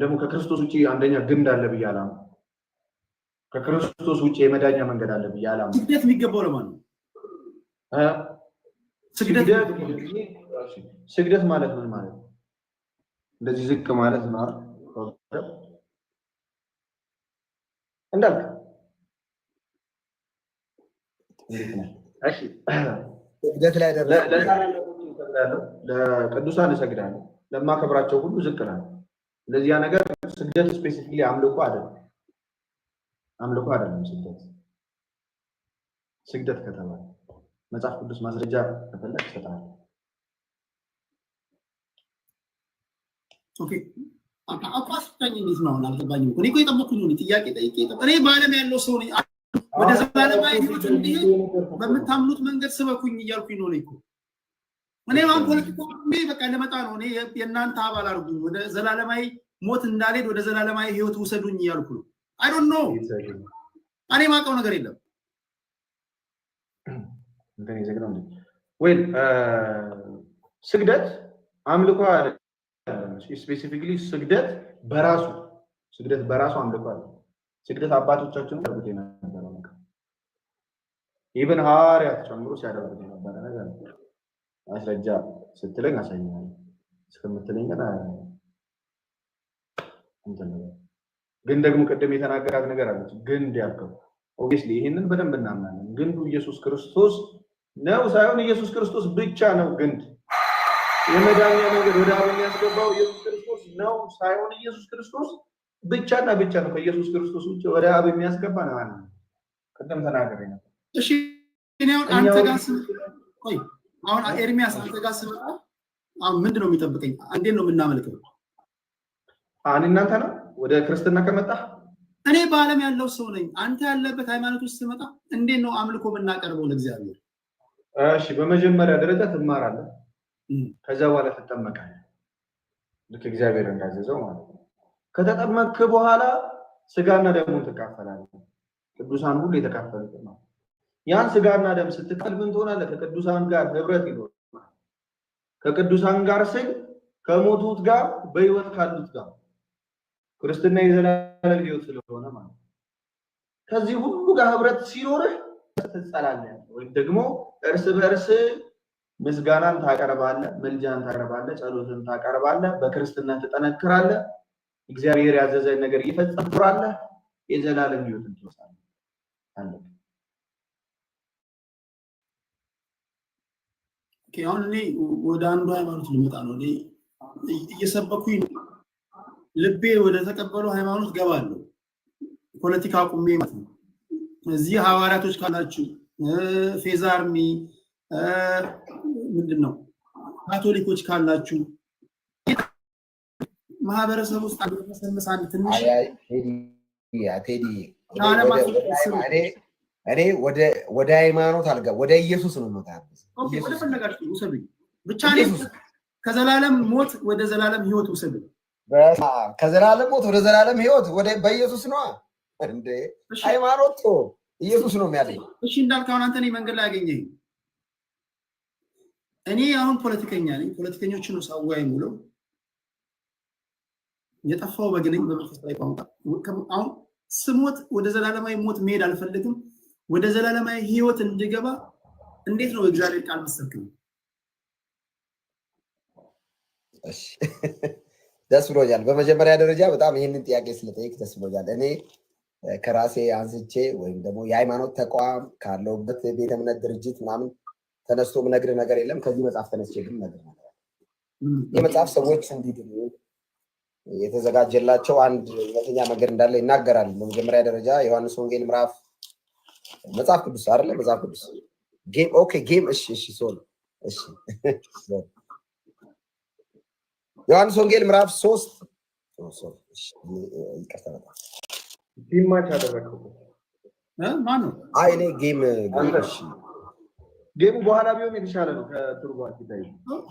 ደግሞ ከክርስቶስ ውጪ አንደኛ ግንድ አለ ብያለሁ ከክርስቶስ ውጪ የመዳኛ መንገድ አለ ብያለሁ ስግደት የሚገባው ለማን ነው ስግደት ማለት ምን ማለት ነው እንደዚህ ዝቅ ማለት ነው እንዳልክ እሺ ስግደት ላይ ለቅዱሳን እሰግዳለሁ ለማከብራቸው ሁሉ ዝቅ እላለሁ ስለዚህ ያ ነገር ስግደት ስፔሲፊካሊ አምልኮ አይደለም ስግደት ከተባለ መጽሐፍ ቅዱስ ማስረጃ ከፈለክ ይሰጣል ኦኬ አቋስጠኝ እንዴት ነው አልገባኝም እኔ እኮ የጠበኩኝ ነው ጥያቄ ጠይቄ እኔ በዓለም ያለው ሰው ነኝ ወደ ዘላለማዊ ህይወት እንዲሄድ በምታምኑት መንገድ ስበኩኝ እያልኩኝ ነው እኮ እኔ ማን ፖለቲካው በቃ ለመጣ ነው እኔ የእናንተ አባል አድርጉኝ ወደ ዘላለማዊ ሞት እንዳልሄድ ወደ ዘላለማዊ ህይወት ውሰዱኝ እያልኩ ነው አይ ዶንት ኖ እኔ ማውቀው ነገር የለም እንትን ይዘግናል ወይ ስግደት አምልኮ አይደለም ስፔሲፊካሊ ስግደት በራሱ አምልኮ አይደለም ስግደት አባቶቻችን ያደርጉት የነበረው ነገር ኢብን ሐዋርያት ጨምሮ ሲያደርጉት የነበረ ነገር ማስረጃ ስትለኝ አሳየኛለሁ እስከምትለኝ ግን ደግሞ ቀደም የተናገራት ነገር አለች ግንድ ያልከው ኦብቪስሊ ይሄንን በደንብ እናምናለን ግንዱ ኢየሱስ ክርስቶስ ነው ሳይሆን ኢየሱስ ክርስቶስ ብቻ ነው ግንድ የመዳኛ መንገድ ወደ አብ የሚያስገባው ኢየሱስ ክርስቶስ ነው ሳይሆን ኢየሱስ ክርስቶስ ብቻና ብቻ ነው ከኢየሱስ ክርስቶስ ውጭ ወደ አብ የሚያስገባ ነው ማለት ነው ቀደም ተናገረ ነበር እሺ እኔ አንተ ጋር ቆይ አሁን ኤርሚያስ አንተ ጋር ስመጣ አሁን ምንድነው የሚጠብቀኝ እንዴት ነው የምናመልከው እናንተ ነው ወደ ክርስትና ከመጣ እኔ በዓለም ያለው ሰው ነኝ አንተ ያለበት ሃይማኖት ውስጥ ስመጣ እንዴት ነው አምልኮ ብናቀርበው ለእግዚአብሔር እሺ በመጀመሪያ ደረጃ ትማራለህ ከዛ በኋላ ተጠመቃለህ ልክ እግዚአብሔር እንዳዘዘው ማለት ነው ከተጠመቅክ በኋላ ስጋና ደሙን ትካፈላለህ ቅዱሳን ሁሉ የተካፈሉት ነው ያን ስጋና ደም ስትካፈል ምን ትሆናለህ ከቅዱሳን ጋር ህብረት ይኖርሃል ከቅዱሳን ጋር ስል ከሞቱት ጋር በህይወት ካሉት ጋር ክርስትና የዘላለም ህይወት ስለሆነ ማለት ከዚህ ሁሉ ጋር ህብረት ሲኖርህ ትጸላለህ ወይ ደግሞ እርስ በርስ ምስጋናን ታቀርባለህ ምልጃን ታቀርባለህ ጸሎትን ታቀርባለህ በክርስትና ተጠነክራለህ እግዚአብሔር ያዘዘን ነገር ይፈጽማለህ የዘላለም ህይወትን ትወርሳለህ አለ አሁን እኔ ወደ አንዱ ሃይማኖት ልመጣ ነው እኔ እየሰበኩኝ ልቤ ወደ ተቀበለው ሃይማኖት ገባለሁ ፖለቲካ አቁሜ ማለት ነው እዚህ ሐዋርያቶች ካላችሁ ፌዛርሚ ምንድነው ካቶሊኮች ካላችሁ ማህበረሰብ ውስጥ አገመሰመሳን ትንሽ ቴዲ እኔ ወደ ሃይማኖት አልጋ ወደ ኢየሱስ ነው መጣብስ ወደ ፈለጋችሁ ውሰዱኝ ብቻ ነው ከዘላለም ሞት ወደ ዘላለም ህይወት ውሰዱኝ ከዘላለም ሞት ወደ ዘላለም ህይወት ወደ በኢየሱስ ነው እንዴ ሃይማኖት ኢየሱስ ነው የሚያደኝ እሺ እንዳልካውን አንተ ነኝ መንገድ ላይ ያገኘኝ እኔ አሁን ፖለቲከኛ ነኝ ፖለቲከኞችን ነው ሳዋይ ሙለው የጠፋው በግልኝ በመንፈስ ላይ ቋንቋ አሁን ስሞት ወደ ዘላለማዊ ሞት መሄድ አልፈልግም ወደ ዘላለማዊ ህይወት እንድገባ እንዴት ነው እግዚአብሔር ቃል መስከረም እሺ ደስ ብሎኛል በመጀመሪያ ደረጃ በጣም ይሄንን ጥያቄ ስለጠየቅ ደስ ብሎኛል እኔ ከራሴ አንስቼ ወይም ደግሞ የሃይማኖት ተቋም ካለውበት ቤተ እምነት ድርጅት ምናምን ተነስቶ ምነግር ነገር የለም ከዚህ መጽሐፍ ተነስቼ ግን ነገር የመጽሐፍ ሰዎች እንዲድኑ የተዘጋጀላቸው አንድ እውነተኛ ነገር እንዳለ ይናገራል በመጀመሪያ ደረጃ ዮሐንስ ወንጌል ምዕራፍ መጽሐፍ ቅዱስ አይደለ መጽሐፍ ቅዱስ ጌም ኦኬ ጌም እሺ ሶል እሺ ዮሐንስ ወንጌል ምዕራፍ 3 እሺ ይቅርታ በጣም ዲማች አደረከው ማን ነው አይ እኔ ጌም እሺ ጌሙ በኋላ ቢሆን የተሻለ ነው ከትርጓሜ ይታይ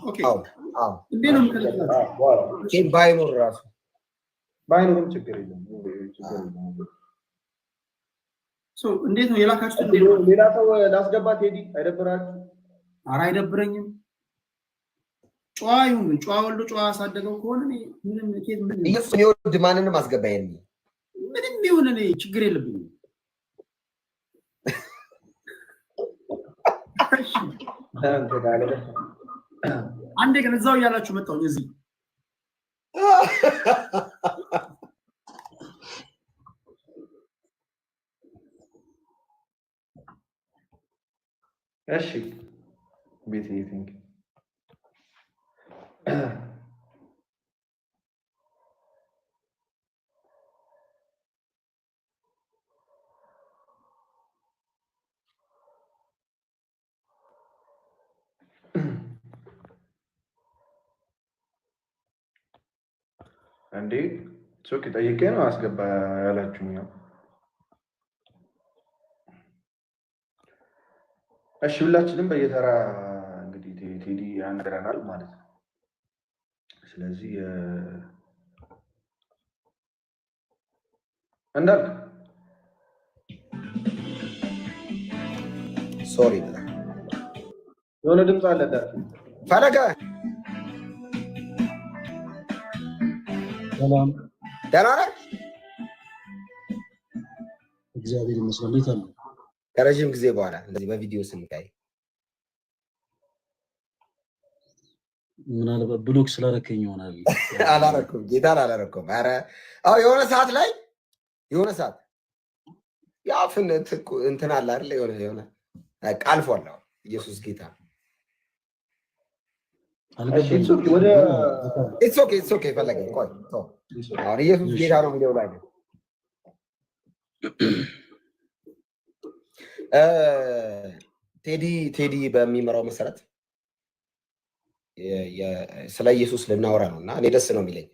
ኦኬ አዎ እንዴ ነው የምትከለክለው ጌም ባይኖር ራሱ ባይኖርም ችግር የለም እንዴት ነው የላካችሁት እንዴት ነው ሌላ ሰው ላስገባ ቴዲ አይደብራችሁ ኧረ አይደብረኝም ጨዋ ይሁን ጨዋ ወልዶ ጨዋ ያሳደገው ከሆነ ምንም ኢየሱስ የሚወድ ማንንም አስገባ የለም። ምንም ቢሆን እኔ ችግር የለብኝም። አንዴ ግን እዛው እያላችሁ መጣሁ እዚህ እሺ ቤት ቲንክ እንዴ ሶኪ ጠይቄ ነው አስገባ ያላችሁ ነው። እሺ ሁላችንም በየተራ እንግዲህ ቴዲ ያነግረናል ማለት ነው። ስለዚህ እንዳልክ ሶሪ የሆነ ድምፅ አለ ፈለገ ሰላም ደህና ነህ? እግዚአብሔር ይመስገን። እንዴት አለ? ከረጅም ጊዜ በኋላ እንደዚህ በቪዲዮ ስንቃይ ምናልባት ብሎክ ስላደረከኝ ይሆናል። አላረኩም፣ ጌታን አላረኩም። ኧረ አዎ የሆነ ሰዓት ያፍን እንትን አለ አይደል? የሆነ ቃልፏል። ኢየሱስ ጌታ ኢትስ ኦኬ ፈለገ ቆይ አሁን ኢየሱስ ጌታ ነው የሚለው ላይ ቴዲ በሚመራው መሰረት ስለ ኢየሱስ ልናወራ ነው እና እኔ ደስ ነው የሚለኝ።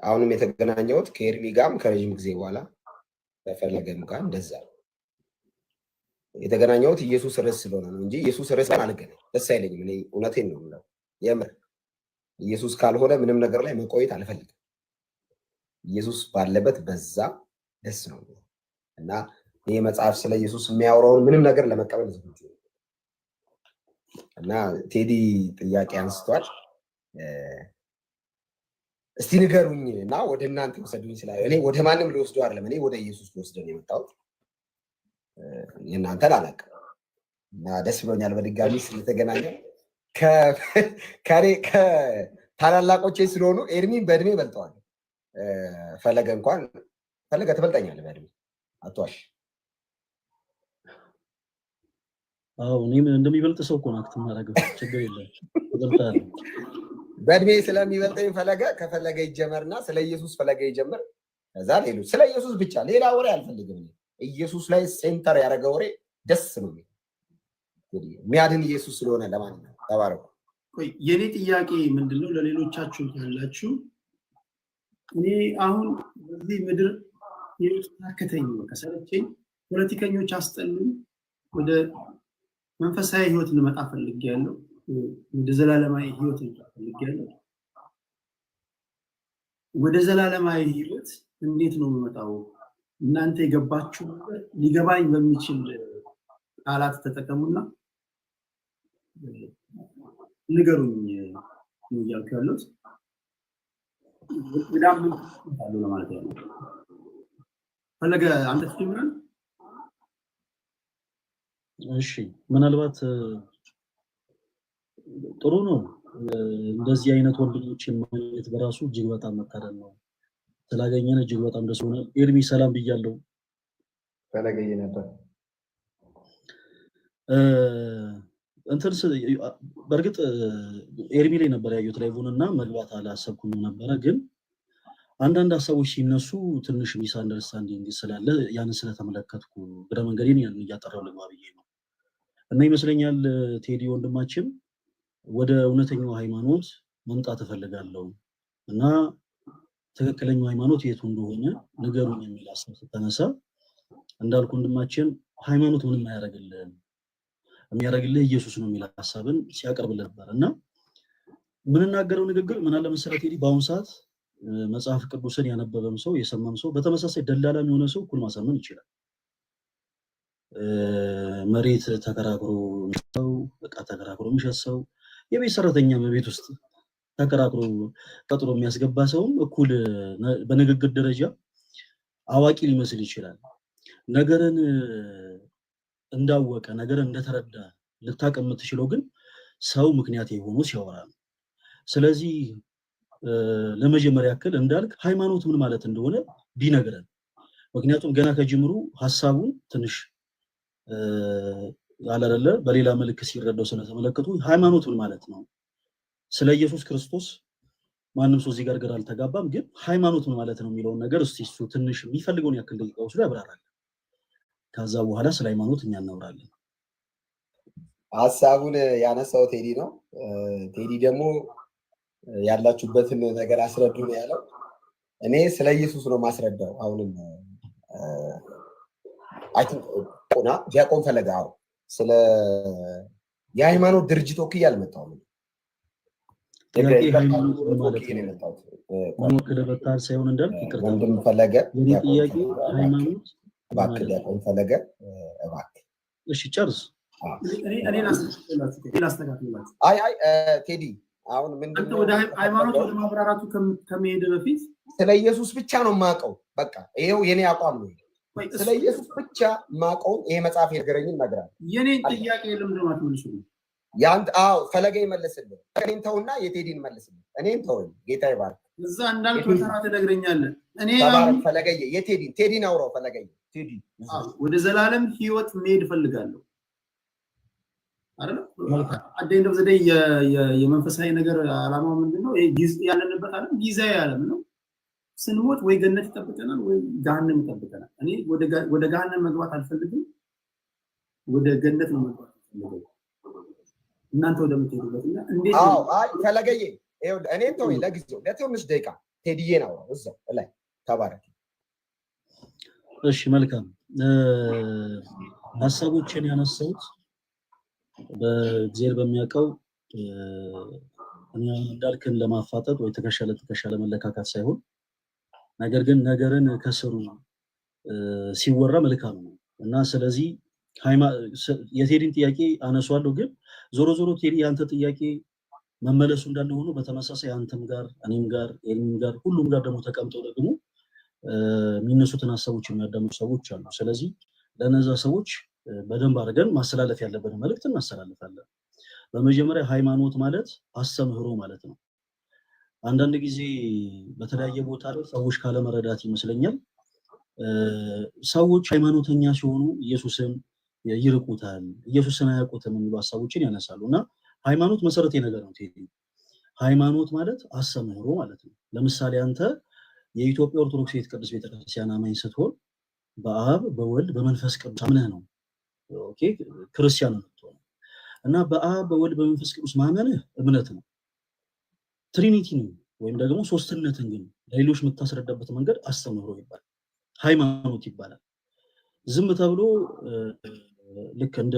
አሁንም የተገናኘሁት ከኤርሚ ጋርም ከረዥም ጊዜ በኋላ በፈለገም ጋር እንደዛ የተገናኘሁት ኢየሱስ ርዕስ ስለሆነ ነው እንጂ ኢየሱስ ርዕስ አልገናኝ ደስ አይለኝም። እኔ እውነቴን ነው የምለው። የምር ኢየሱስ ካልሆነ ምንም ነገር ላይ መቆየት አልፈልግም። ኢየሱስ ባለበት በዛ ደስ ነው እና ይህ መጽሐፍ ስለ ኢየሱስ የሚያወራውን ምንም ነገር ለመቀበል ዝግጁ እና ቴዲ ጥያቄ አንስቷል። እስቲ ንገሩኝ እና ወደ እናንተ ወሰዱኝ ስላለ እኔ ወደ ማንም ልወስደው አይደለም፣ እኔ ወደ ኢየሱስ ልወስደው ነው የመጣሁት። የእናንተን አላውቅም እና ደስ ብሎኛል በድጋሚ ስለተገናኘ። ከታላላቆቼ ስለሆኑ ኤርሚን በእድሜ በልጠዋል። ፈለገ ትበልጠኛለህ በእድሜ አትዋሽ። አዎ እኔም እንደሚበልጥ ሰው እኮ ነው አክት የማደርገው። ችግር የለም እበልጣለሁ። በእድሜ ስለሚበልጠኝ ፈለገ ከፈለገ ይጀመርና ስለ ኢየሱስ ፈለገ ይጀምር። ከዛ ሌሎች ስለ ኢየሱስ ብቻ ሌላ ወሬ አልፈልግም። ኢየሱስ ላይ ሴንተር ያደረገ ወሬ ደስ ነው የሚያድን ኢየሱስ ስለሆነ። ለማንኛውም ተባረኩ። የኔ ጥያቄ ምንድነው ለሌሎቻችሁ ያላችሁ፣ እኔ አሁን በዚህ ምድር ታከተኝ ከሰለቸኝ፣ ፖለቲከኞች አስጠሉኝ፣ ወደ መንፈሳዊ ህይወት ልመጣ ፈልጌያለሁ፣ ወደ ዘላለማዊ ህይወት ልመጣ ፈልጌያለሁ። ወደ ዘላለማዊ ህይወት እንዴት ነው የምመጣው? እናንተ የገባችሁ ነገር ሊገባኝ በሚችል ቃላት ተጠቀሙና ንገሩኝ ነው እያልኩ ያለሁት። በጣም ነው ለማለት ያለው። ፈለገ አንተ ትጀምራለህ? እሺ ምናልባት ጥሩ ነው። እንደዚህ አይነት ወንድሞችን ማግኘት በራሱ እጅግ በጣም መታደል ነው። ስላገኘን እጅግ በጣም ደስ ሆነ። ኤርሚ ሰላም ብያለሁ። ፈለገዬ ነበር እንትን በእርግጥ ኤርሚ ላይ ነበር ያየሁት ላይቡን እና መግባት አላሰብኩም ነበረ። ግን አንዳንድ ሀሳቦች ሲነሱ ትንሽ ሚስ አንደርስታንዲንግ ስላለ ያንን ስለተመለከትኩ ግረ መንገዴን ያንን እያጠራው ልግባ ብዬ ነው እና ይመስለኛል ቴዲ ወንድማችን ወደ እውነተኛው ሃይማኖት መምጣት እፈልጋለሁ እና ትክክለኛው ሃይማኖት የቱ እንደሆነ ንገሩኝ የሚል ሀሳብ ስተነሳ እንዳልኩ ወንድማችን ሃይማኖት ምንም አያደርግልህም፣ የሚያደርግልህ ኢየሱስ ነው የሚል ሀሳብን ሲያቀርብልህ ነበር እና ምንናገረው ንግግር ምን አለ መሰረት ቴዲ በአሁኑ ሰዓት መጽሐፍ ቅዱስን ያነበበም ሰው የሰማም ሰው በተመሳሳይ ደላላም የሆነ ሰው እኩል ማሳመን ይችላል። መሬት ተከራክሮ ሰው በቃ ተከራክሮ የሚሸጥ ሰው የቤት ሰራተኛ በቤት ውስጥ ተከራክሮ ቀጥሮ የሚያስገባ ሰውም እኩል በንግግር ደረጃ አዋቂ ሊመስል ይችላል። ነገርን እንዳወቀ ነገርን እንደተረዳ ልታቀም የምትችለው ግን ሰው ምክንያት የሆኑ ሲያወራ ነው። ስለዚህ ለመጀመሪያ ያክል እንዳልክ ሃይማኖት ምን ማለት እንደሆነ ቢነግረን። ምክንያቱም ገና ከጅምሩ ሐሳቡን ትንሽ አላለ በሌላ መልክ ሲረዳው ስለተመለከቱ ሃይማኖት ምን ማለት ነው? ስለ ኢየሱስ ክርስቶስ ማንም ሰው እዚህ ጋር አልተጋባም፣ ግን ሃይማኖት ምን ማለት ነው የሚለውን ነገር እስቲ እሱ ትንሽ የሚፈልገውን ያክል ደቂቃ ወስዶ ያብራራል። ከዛ በኋላ ስለ ሃይማኖት እኛ እናወራለን። ሐሳቡን ያነሳው ቴዲ ነው። ቴዲ ደግሞ ያላችሁበትን ነገር አስረዱ ነው ያለው። እኔ ስለ ኢየሱስ ነው ማስረዳው። አሁንም ቆና ዲያቆን ፈለጋው ስለ የሃይማኖት ድርጅት ወክዬ አልመጣሁም። ወንድም ፈለገ ሃይማኖት እባክህ ዲያቆን ፈለገ እባክህ። እሺ ጨርስ። አይ ቴዲ አሁን ምንድነው ወደ ሃይማኖት ወደ ማብራራቱ ከመሄድ በፊት ስለ ኢየሱስ ብቻ ነው የማውቀው። በቃ ይሄው የኔ አቋም ነው። ስለ ኢየሱስ ብቻ የማውቀው ይሄ መጽሐፍ የነገረኝን እነግርሃለሁ። የኔን ጥያቄ ለምንድን ነው አትመልሱልኝ? ያንተ ፈለገ ይመልስልህ። እኔን ተውና የቴዲን መልስልህ። እኔን ተውኝ። ጌታ ይባርክ። እዛ እንዳልክ በተራ ትነግረኛለህ። እኔ ፈለገ ቴዲን አውራው። ፈለገ ቴዲ ወደ ዘላለም ህይወት መሄድ ፈልጋለሁ አይደል? አደኝ ደብዘ ደይ የመንፈሳዊ ነገር አላማው ምንድነው? ያለንበት ዓለም ጊዜያዊ ዓለም ነው። ስንሞት ወይ ገነት ይጠብቀናል ወይ ገሃነም ይጠብቀናል። እኔ ወደ ገሃነም መግባት አልፈልግም፣ ወደ ገነት ነው መግባት ፈልገው። እናንተ ወደምትሄዱበትና እንዴት ነው? አይ ፈለገዬ እኔን ተወኝ ለጊዜው ለትንሽ ደቂቃ። ቴዲዬ ነው እዛው ላይ ተባረክ። እሺ መልካም ሐሳቦችን ያነሳሁት በእግዚአብሔር በሚያውቀው እኔ እንዳልክን ለማፋጠጥ ወይ ትከሻ ለመለካካት ሳይሆን ነገር ግን ነገርን ከስሩ ሲወራ መልካም ነው እና ስለዚህ የቴዲን ጥያቄ አነሷለሁ። ግን ዞሮ ዞሮ ቴዲ ያንተ ጥያቄ መመለሱ እንዳለ ሆኖ በተመሳሳይ አንተም ጋር እኔም ጋር ኤልሚም ጋር ሁሉም ጋር ደግሞ ተቀምጠው ደግሞ የሚነሱትን ሐሳቦች የሚያዳምጡ ሰዎች አሉ። ስለዚህ ለነዛ ሰዎች በደንብ አድርገን ማስተላለፍ ያለብን መልእክት እናስተላልፋለን። በመጀመሪያ ሃይማኖት ማለት አስተምህሮ ማለት ነው። አንዳንድ ጊዜ በተለያየ ቦታ ላይ ሰዎች ካለመረዳት ይመስለኛል ሰዎች ሃይማኖተኛ ሲሆኑ ኢየሱስን ይርቁታል፣ ኢየሱስን አያውቁትም የሚሉ ሐሳቦችን ያነሳሉ እና ሃይማኖት መሰረታዊ ነገር ነው። ሃይማኖት ማለት አስተምህሮ ማለት ነው። ለምሳሌ አንተ የኢትዮጵያ ኦርቶዶክስ ቅድስት ቤተክርስቲያን አማኝ ስትሆን በአብ በወልድ በመንፈስ ቅዱስ አምነህ ነው ክርስቲያን ነው እና በአብ በወልድ በመንፈስ ቅዱስ ማመንህ እምነት ነው። ትሪኒቲ ነው ወይም ደግሞ ሶስትነትን ግን ለሌሎች የምታስረዳበት መንገድ አስተምህሮ ይባላል፣ ሃይማኖት ይባላል። ዝም ተብሎ ልክ እንደ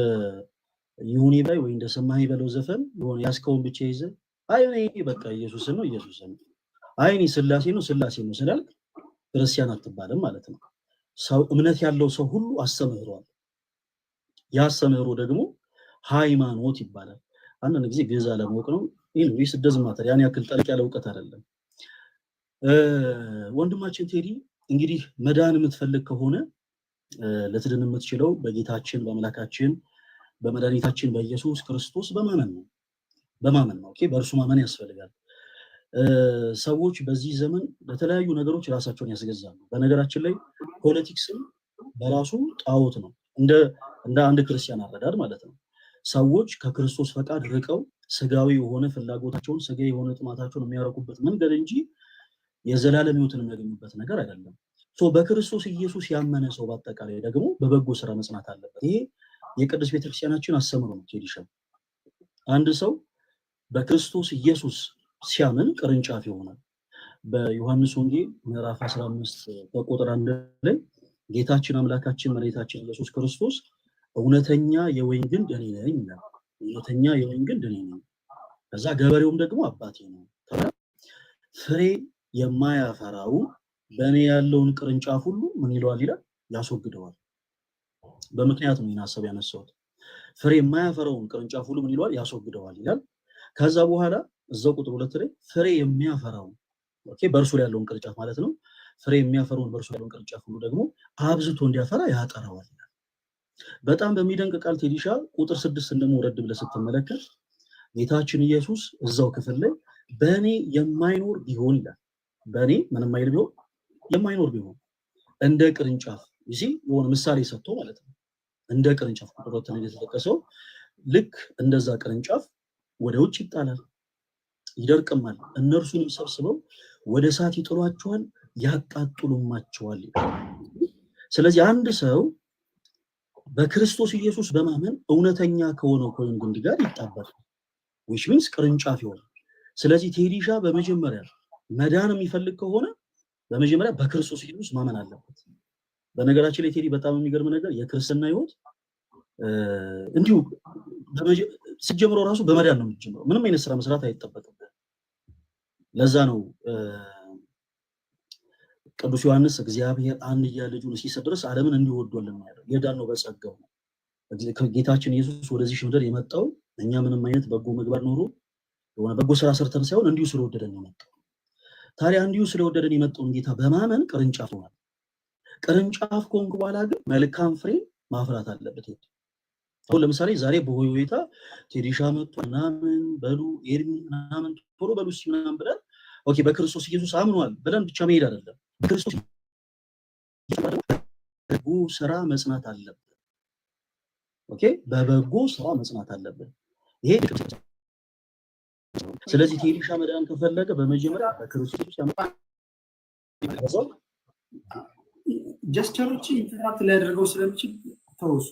ይሁኔ ባይ ወይ እንደ ሰማይ በለው ዘፈን የሆነ ያስከውን ብቻ ይዘ አይ በቃ ኢየሱስ ነው አይ ስላሴ ነው ስላልክ ክርስቲያን አትባልም ማለት ነው። ሰው እምነት ያለው ሰው ሁሉ አስተምህሯል። ያስተምህሮ ደግሞ ሃይማኖት ይባላል። አንዳንድ ጊዜ ግዕዝ አለማወቅ ነው። ይሄ ስደዝ ማተር ያን ያክል ጠልቅ ያለ እውቀት አይደለም። ወንድማችን ቴዲ እንግዲህ መዳን የምትፈልግ ከሆነ ለትድን የምትችለው በጌታችን በአምላካችን በመድኃኒታችን በኢየሱስ ክርስቶስ በማመን ነው። ኦኬ በእርሱ ማመን ያስፈልጋል። ሰዎች በዚህ ዘመን ለተለያዩ ነገሮች ራሳቸውን ያስገዛሉ። በነገራችን ላይ ፖለቲክስም በራሱ ጣዖት ነው፣ እንደ አንድ ክርስቲያን አረዳድ ማለት ነው። ሰዎች ከክርስቶስ ፈቃድ ርቀው ስጋዊ የሆነ ፍላጎታቸውን ስጋዊ የሆነ ጥማታቸውን የሚያረኩበት መንገድ እንጂ የዘላለም ሕይወትን የሚያገኙበት ነገር አይደለም። በክርስቶስ ኢየሱስ ያመነ ሰው በአጠቃላይ ደግሞ በበጎ ስራ መጽናት አለበት። ይሄ የቅዱስ ቤተክርስቲያናችን አስተምሮ ነው። ቴዲሻም አንድ ሰው በክርስቶስ ኢየሱስ ሲያምን ቅርንጫፍ ይሆናል። በዮሐንስ ወንጌል ምዕራፍ 15 ቁጥር 1 ላይ ጌታችን አምላካችን መድኃኒታችን ኢየሱስ ክርስቶስ እውነተኛ የወይን ግንድ እኔ ነኝ ይላል። እውነተኛ የወይን ግንድ እኔ ነኝ፣ ከዛ ገበሬውም ደግሞ አባቴ ነው። ፍሬ የማያፈራው በእኔ ያለውን ቅርንጫፍ ሁሉ ምን ይለዋል ይላል? ያስወግደዋል። በምክንያት ነው ይህን ሐሳብ ያነሳሁት። ፍሬ የማያፈራውን ቅርንጫፍ ሁሉ ምን ይለዋል? ያስወግደዋል ይላል። ከዛ በኋላ እዛው ቁጥር 2 ላይ ፍሬ የሚያፈራው ኦኬ በእርሱ ላይ ያለውን ቅርንጫፍ ማለት ነው። ፍሬ የሚያፈራውን በእርሱ ላይ ያለውን ቅርንጫፍ ሁሉ ደግሞ አብዝቶ እንዲያፈራ ያጠራዋል። በጣም በሚደንቅ ቃል ቴዲሻ ቁጥር 6 እንደምወረድ ብለህ ስትመለከት ጌታችን ኢየሱስ እዛው ክፍል ላይ በእኔ የማይኖር ቢሆን ይላል። በእኔ ምንም አይል ቢሆን የማይኖር ቢሆን እንደ ቅርንጫፍ ይሲ የሆነ ምሳሌ ሰጥቶ ማለት ነው። እንደ ቅርንጫፍ ቁጥር 2 ላይ የተጠቀሰው ልክ እንደዛ ቅርንጫፍ ወደ ውጭ ይጣላል፣ ይደርቅማል፣ እነርሱንም ሰብስበው ወደ እሳት ይጥሏቸዋል፣ ያቃጥሉማቸዋል። ስለዚህ አንድ ሰው በክርስቶስ ኢየሱስ በማመን እውነተኛ ከሆነው ከወይን ግንድ ጋር ይጣበቃል፣ which means ቅርንጫፍ ይሆናል። ስለዚህ ቴዲሻ በመጀመሪያ መዳን የሚፈልግ ከሆነ በመጀመሪያ በክርስቶስ ኢየሱስ ማመን አለበት። በነገራችን ላይ ቴዲ በጣም የሚገርም ነገር የክርስትና ህይወት እንዲሁ ሲጀምረው ራሱ በመዳን ነው የሚጀምረው። ምንም አይነት ስራ መስራት አይጠበቅብህም። ለዛ ነው ቅዱስ ዮሐንስ እግዚአብሔር አንድያ ልጁን እስኪሰጥ ድረስ ዓለምን እንዲወዷል የሚያደርግ የዳነው በጸጋው ነው። ጌታችን ኢየሱስ ወደዚህ ምድር የመጣው እኛ ምንም አይነት በጎ ምግባር ኖሮ የሆነ በጎ ስራ ሰርተን ሳይሆን እንዲሁ ስለወደደን የመጣው። ታዲያ እንዲሁ ስለወደደን የመጣውን ጌታ በማመን ቅርንጫፍ ሆኗል። ቅርንጫፍ ከሆንክ በኋላ ግን መልካም ፍሬ ማፍራት አለበት። አሁን ለምሳሌ ዛሬ በሆይ ሁኔታ ቴዲሻ መጥቶ ምናምን በሉ ኤርሚ ምናምን ቶሎ በሉ ምናምን ብለን ኦኬ በክርስቶስ ኢየሱስ አምኗል ብለን ብቻ መሄድ አይደለም። በክርስቶስ በጎ ስራ መጽናት አለበት። ኦኬ በበጎ ስራ መጽናት አለበት። ይሄ ስለዚህ ቴዲሻ መዳን ከፈለገ በመጀመሪያ በክርስቶስ ያመጣው ጀስቸሮች ኢንተራክት ሊያደርገው ስለሚችል ተወሱ።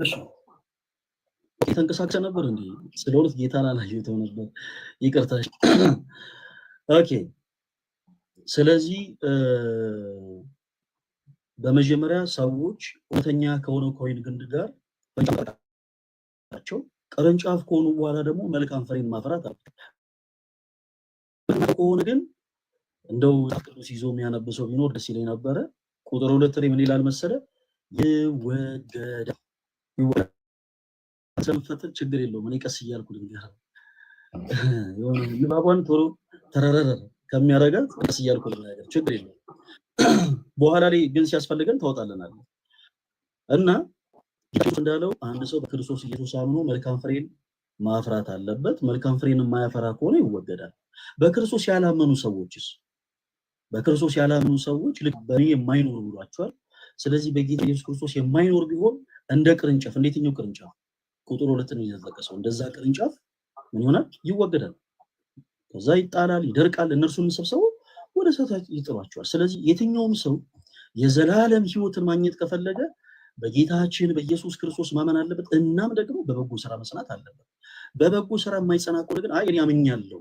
እሺ ተንቀሳቀሰ ነበር እንዴ? ስለውት ጌታን አላየሁትም ነበር። ይቅርታ። ኦኬ ስለዚህ በመጀመሪያ ሰዎች እውነተኛ ከሆነው ከወይን ግንድ ጋር ናቸው። ቅርንጫፍ ከሆኑ በኋላ ደግሞ መልካም ፍሬን ማፍራት አለ። ከሆነ ግን እንደው ቅዱስ ይዞ የሚያነብሰው ቢኖር ደስ ይለኝ ነበረ። ቁጥር 2 ላይ ምን ይላል መሰለ? ይወገዳል። ስለምፈትል ችግር የለውም። እኔ ቀስ እያልኩ ልንገርህ የሆነ ንባቧን ቶሎ ተረረረ ከሚያረጋት ቀስ እያልኩ ልንገርህ ችግር የለውም። በኋላ ላይ ግን ሲያስፈልገን ታወጣለናል። እና ኢየሱስ እንዳለው አንድ ሰው በክርስቶስ ኢየሱስ አምኖ መልካም ፍሬን ማፍራት አለበት። መልካም ፍሬን የማያፈራ ከሆነ ይወገዳል። በክርስቶስ ያላመኑ ሰዎችስ? በክርስቶስ ያላመኑ ሰዎች ልክ በእኔ የማይኖር ብሏቸዋል። ስለዚህ በጌታ ኢየሱስ ክርስቶስ የማይኖር ቢሆን እንደ ቅርንጫፍ እንደየትኛው ቅርንጫፍ ቁጥር 2 ነው የተጠቀሰው። እንደዛ ቅርንጫፍ ምን ይሆናል? ይወገዳል። ከዛ ይጣላል፣ ይደርቃል፣ እነርሱን ሰብስበው ወደ እሳት ይጥሏቸዋል። ስለዚህ የትኛውም ሰው የዘላለም ህይወትን ማግኘት ከፈለገ በጌታችን በኢየሱስ ክርስቶስ ማመን አለበት። እናም ደግሞ በበጎ ስራ መጽናት አለበት። በበጎ ስራ የማይጸና ከሆነ ግን አይ እኔ አምኛለሁ።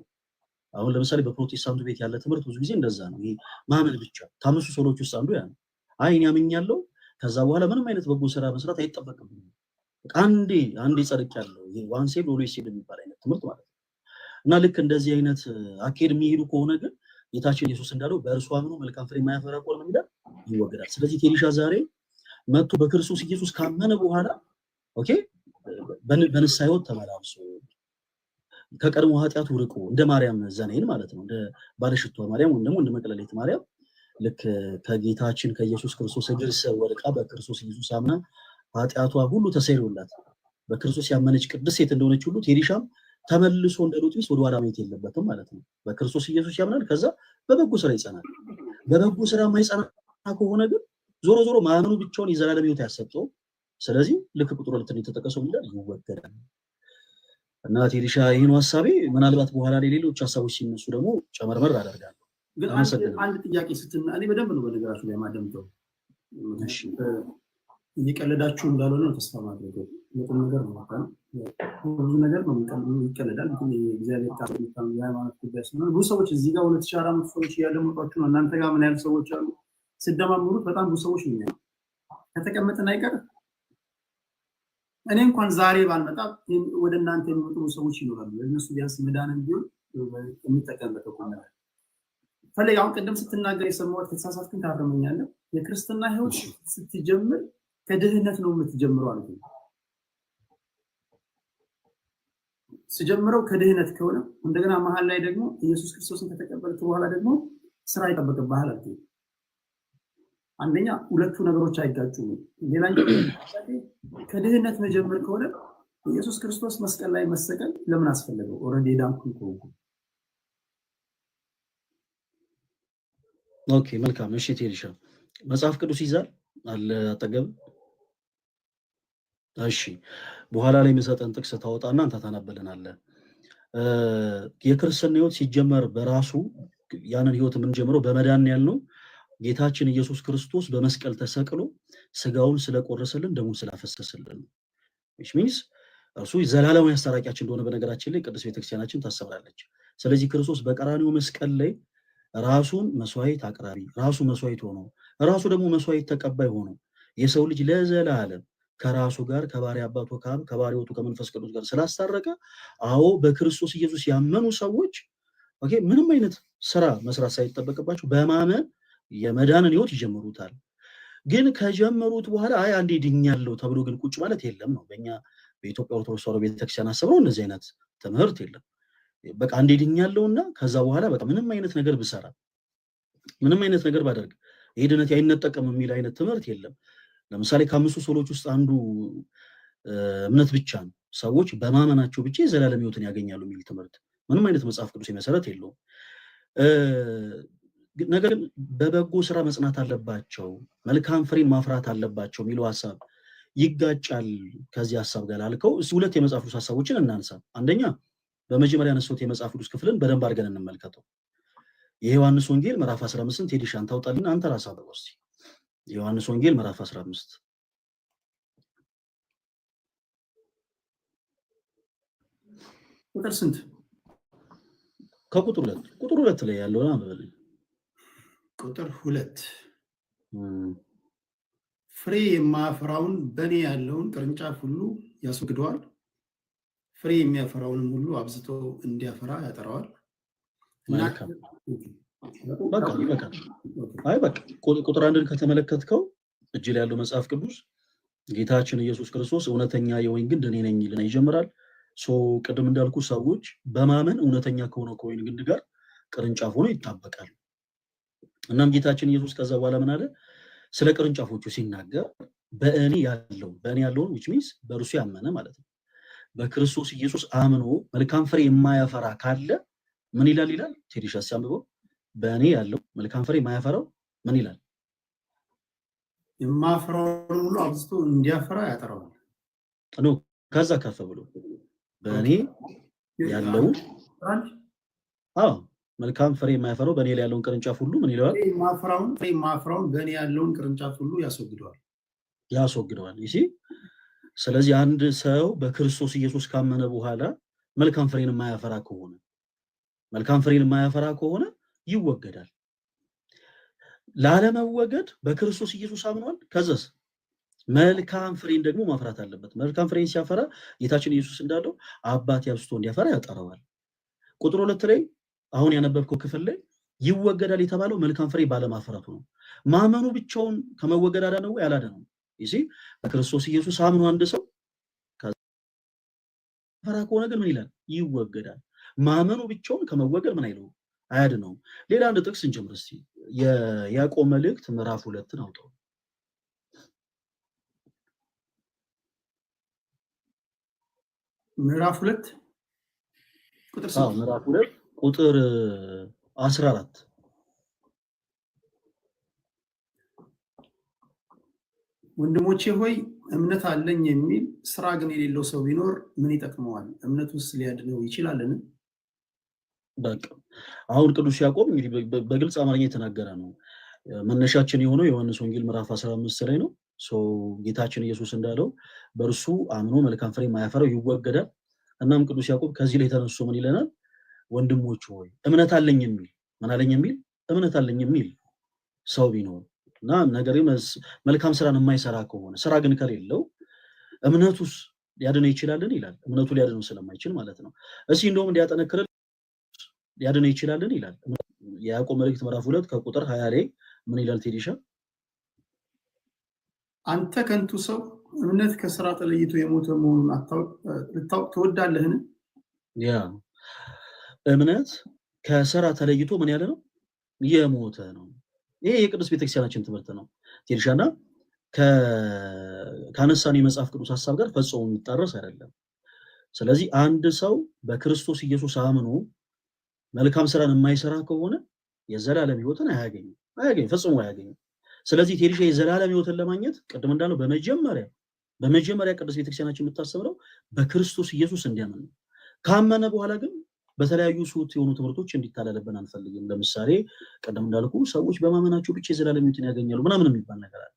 አሁን ለምሳሌ በፕሮቴስታንቱ ቤት ያለ ትምህርት ብዙ ጊዜ እንደዛ ነው። ይሄ ማመን ብቻ ከአምስቱ ሶሎች ውስጥ አንዱ ያ ነው። አይ እኔ አምኛለሁ፣ ከዛ በኋላ ምንም አይነት በጎ ስራ መስራት አይጠበቅብኝም። አንዴ ጸድቄያለሁ። ይሄ ዋን ሴቭድ ኦልዌይስ ሴቭድ የሚባል አይነት ትምህርት ማለት ነው። እና ልክ እንደዚህ አይነት አካሄድ የሚሄዱ ከሆነ ግን ጌታችን ኢየሱስ እንዳለው በእርሱ አምኖ መልካም ፍሬ የማያፈራ ከሆነ ምን ይላል? ይወገዳል። ስለዚህ ቴዲሻ ዛሬ መጥቶ በክርስቶስ ኢየሱስ ካመነ በኋላ ኦኬ በንስሐ ሕይወት ተመላልሶ ከቀድሞ ኃጢአቱ ርቆ እንደ ማርያም ዘኔን ማለት ነው እንደ ባለሽቷ ማርያም ወይም ደግሞ እንደ መቅደላዊት ማርያም ልክ ከጌታችን ከኢየሱስ ክርስቶስ እግር ስር ወድቃ በክርስቶስ ኢየሱስ አምና ኃጢአቷ ሁሉ ተሰይሮላት በክርስቶስ ያመነች ቅድስት ሴት እንደሆነች ሁሉ ቴዲሻም ተመልሶ እንደ ሎጥ ሚስት ወደ ኋላ መሄድ የለበትም ማለት ነው። በክርስቶስ ኢየሱስ ያምናል፣ ከዛ በበጎ ስራ ይጸናል። በበጎ ስራ የማይጸና ከሆነ ግን ዞሮ ዞሮ ማመኑ ብቻውን የዘላለም ሕይወት ያሰጠው። ስለዚህ ልክ ቁጥር 2 ላይ የተጠቀሰው ይላል ይወገዳል። እና ቴዲሻ ይሄን ሐሳቤ ምናልባት በኋላ ላይ ሌሎች ሐሳቦች ሲነሱ ደግሞ ጨመርመር አደርጋለሁ። ግን አንድ ጥያቄ ስትና እኔ በደንብ ነው በነገራችሁ ላይ ማደምጠው። እሺ እየቀለዳችሁ እንዳልሆነ ተስፋ ማድረግ የቁም ነገር ነው። ማለት ብዙ ነገር ነው ይቀለዳል። ግን የእግዚአብሔር ቃል የሃይማኖት ጉዳይ ስለሆነ ብዙ ሰዎች እዚህ ጋር 2400 ሰዎች እያደመጧችሁ ነው። እናንተ ጋር ምን ያህል ሰዎች አሉ? ስደማምሩት በጣም ብዙ ሰዎች ነው። ከተቀመጥን አይቀር እኔ እንኳን ዛሬ ባልመጣ ወደ እናንተ የሚመጡ ሰዎች ይኖራሉ። እነሱ ቢያንስ መዳንን ቢሆን የሚጠቀምበት ቆመ ፈለግ። አሁን ቀደም ስትናገር የሰማሁት ከተሳሳትኩኝ ታረመኛለህ። የክርስትና ሕይወት ስትጀምር ከድህነት ነው የምትጀምረው አልኩኝ። ስጀምረው ከድህነት ከሆነ እንደገና መሀል ላይ ደግሞ ኢየሱስ ክርስቶስን ከተቀበልክ በኋላ ደግሞ ስራ ይጠበቅብሃል አልኩኝ። አንደኛ ሁለቱ ነገሮች አይጋጩም። ሌላኛው ከድህነት መጀመር ከሆነ ኢየሱስ ክርስቶስ መስቀል ላይ መሰቀል ለምን አስፈለገው? ኦልሬዲ ዳንኩኝ ከሆንኩ። ኦኬ መልካም። እሺ ቴሪሻ መጽሐፍ ቅዱስ ይዛል አለ አጠገብ? እሺ በኋላ ላይ የሚሰጠን ጥቅስ ታወጣና አንተ ታናበለናለህ። የክርስትና ህይወት ሲጀመር በራሱ ያንን ህይወት የምንጀምረው በመዳን ያልነው ጌታችን ኢየሱስ ክርስቶስ በመስቀል ተሰቅሎ ስጋውን ስለቆረሰልን ደሙን ስላፈሰሰልን which means እርሱ ዘላለማዊ አስታራቂያችን እንደሆነ በነገራችን ላይ ቅድስት ቤተክርስቲያናችን ታሰብራለች። ስለዚህ ክርስቶስ በቀራንዮ መስቀል ላይ ራሱን መስዋዕት አቅራቢ፣ ራሱ መስዋዕት ሆኖ ራሱ ደግሞ መስዋዕት ተቀባይ ሆኖ የሰው ልጅ ለዘላለም ከራሱ ጋር ከባሪያ አባቱ ከአብ ከባሪያ ወጡ ከመንፈስ ቅዱስ ጋር ስላስታረቀ፣ አዎ በክርስቶስ ኢየሱስ ያመኑ ሰዎች ኦኬ ምንም አይነት ስራ መስራት ሳይጠበቅባቸው በማመን የመዳንን ህይወት ይጀምሩታል። ግን ከጀመሩት በኋላ አይ አንዴ ድኛለሁ ተብሎ ግን ቁጭ ማለት የለም ነው። በእኛ በኢትዮጵያ ኦርቶዶክስ ተዋሕዶ ቤተክርስቲያን አሰብነው እንደዚህ አይነት ትምህርት የለም። በቃ አንዴ ድኛለሁና ከዛ በኋላ በቃ ምንም አይነት ነገር ብሰራ ምንም አይነት ነገር ባደርግ ይሄ ድነት አይነጠቅም የሚል አይነት ትምህርት የለም። ለምሳሌ ከአምስቱ ሶሎች ውስጥ አንዱ እምነት ብቻ ነው። ሰዎች በማመናቸው ብቻ የዘላለም ህይወትን ያገኛሉ የሚል ትምህርት ምንም አይነት መጽሐፍ ቅዱስ መሰረት የለውም። ነገር ግን በበጎ ስራ መጽናት አለባቸው፣ መልካም ፍሬን ማፍራት አለባቸው የሚለው ሐሳብ ይጋጫል ከዚህ ሐሳብ ጋር አልከው። እሱ ሁለት የመጽሐፍ ቅዱስ ሐሳቦችን እናንሳ። አንደኛ በመጀመሪያ ያነሳሁት የመጽሐፍ ቅዱስ ክፍልን በደንብ አድርገን እንመልከተው። የዮሐንስ ወንጌል ምዕራፍ 15 ቴዲሻን ታውጣልና አንተ ራስህ አብረው እስቲ። የዮሐንስ ወንጌል ምዕራፍ 15 ቁጥር ስንት? ከቁጥር 2 ቁጥር 2 ላይ ያለው አንብበልኝ። ቁጥር 2 ፍሬ የማያፈራውን በእኔ ያለውን ቅርንጫፍ ሁሉ ያስወግደዋል፣ ፍሬ የሚያፈራውንም ሁሉ አብዝቶ እንዲያፈራ ያጠራዋል። በቃ ይበቃል። አይ በቃ ቁጥር 1ን ከተመለከትከው እጅ ላይ ያለው መጽሐፍ ቅዱስ ጌታችን ኢየሱስ ክርስቶስ እውነተኛ የወይን ግንድ እኔ ነኝ ይልና ይጀምራል። ቅድም እንዳልኩ ሰዎች በማመን እውነተኛ ከሆነው ከወይን ግንድ ጋር ቅርንጫፍ ሆኖ ይጣበቃል። እናም ጌታችን ኢየሱስ ከዛ በኋላ ምን አለ? ስለ ቅርንጫፎቹ ሲናገር በእኔ ያለውን which means በእርሱ ያመነ ማለት ነው። በክርስቶስ ኢየሱስ አምኖ መልካም ፍሬ የማያፈራ ካለ ምን ይላል? ቴዲሻ ሲያምበው በእኔ ያለው መልካም ፍሬ የማያፈራው ምን ይላል? የማያፈራውን ሁሉ አብዝቶ እንዲያፈራ ያጠራዋል። ነው ከዛ ከፍ ብሎ በእኔ ያለው መልካም ፍሬ የማያፈራው በእኔ ላይ ያለውን ቅርንጫፍ ሁሉ ምን ይለዋል? የማያፈራውን በእኔ ያለውን ቅርንጫፍ ሁሉ ያስወግደዋል። ይሲ ስለዚህ አንድ ሰው በክርስቶስ ኢየሱስ ካመነ በኋላ መልካም ፍሬን የማያፈራ ከሆነ ይወገዳል። ላለመወገድ በክርስቶስ ኢየሱስ አምኗል። ከዛስ መልካም ፍሬን ደግሞ ማፍራት አለበት። መልካም ፍሬን ሲያፈራ ጌታችን ኢየሱስ እንዳለው አባት አብዝቶ እንዲያፈራ ያጠራዋል። ቁጥር 2 ላይ አሁን ያነበብከው ክፍል ላይ ይወገዳል የተባለው መልካም ፍሬ ባለማፍራቱ ነው። ማመኑ ብቻውን ከመወገድ አዳነው ያላዳነው? ይሲ በክርስቶስ ኢየሱስ አምኖ አንድ ሰው ፈራ ከሆነ ግን ምን ይላል? ይወገዳል። ማመኑ ብቻውን ከመወገድ ምን አይለው? አያድነው። ሌላ አንድ ጥቅስ እንጀምር እስቲ። የያዕቆብ መልእክት ምዕራፍ 2ን አውጣው። ምዕራፍ 2 ቁጥር 14 ወንድሞቼ ሆይ እምነት አለኝ የሚል ስራ ግን የሌለው ሰው ቢኖር ምን ይጠቅመዋል? እምነቱስ ሊያድነው ይችላልን? በቃ አሁን ቅዱስ ያዕቆብ እንግዲህ በግልጽ አማርኛ የተናገረ ነው። መነሻችን የሆነው ዮሐንስ ወንጌል ምዕራፍ 15 ላይ ነው። ጌታችን ኢየሱስ እንዳለው በእርሱ አምኖ መልካም ፍሬ የማያፈራው ይወገዳል። እናም ቅዱስ ያዕቆብ ከዚህ ላይ ተነስቶ ምን ይለናል? ወንድሞች ሆይ እምነት አለኝ የሚል እምነት አለኝ የሚል ሰው ቢኖር እና ነገር መልካም ስራን የማይሰራ ከሆነ ስራ ግን ከሌለው እምነቱስ ሊያድነው ይችላልን ይላል። እምነቱ ሊያድነው ስለማይችል ማለት ነው። እስኪ እንደውም እንዲያጠነክር ሊያድነው ይችላልን ይላል። የያዕቆብ መልእክት ምዕራፍ 2 ከቁጥር 20 ላይ ምን ይላል ቴዲሻ? አንተ ከንቱ ሰው እምነት ከስራ ተለይቶ የሞተ መሆኑን ልታውቅ ትወዳለህን? ያ እምነት ከስራ ተለይቶ ምን ያለ ነው? የሞተ ነው። ይሄ የቅዱስ ቤተክርስቲያናችን ትምህርት ነው። ቴልሻና ካነሳን የመጽሐፍ ቅዱስ ሐሳብ ጋር ፈጽሞ የሚጣረስ አይደለም። ስለዚህ አንድ ሰው በክርስቶስ ኢየሱስ አምኖ መልካም ስራን የማይሰራ ከሆነ የዘላለም ሕይወትን አያገኝም፣ ፈጽሞ አያገኝም። ስለዚህ ቴልሻ የዘላለም ሕይወትን ለማግኘት ቅድም እንዳለው በመጀመሪያ ቅዱስ ቤተክርስቲያናችን የምታስተምረው በክርስቶስ ኢየሱስ እንዲያምን ነው። ካመነ በኋላ ግን በተለያዩ ሱት የሆኑ ትምህርቶች እንዲታለልብን አንፈልግም። ለምሳሌ ቀደም እንዳልኩ ሰዎች በማመናቸው ብቻ የዘላለም ሕይወትን ያገኛሉ ምናምን የሚባል ነገር አለ።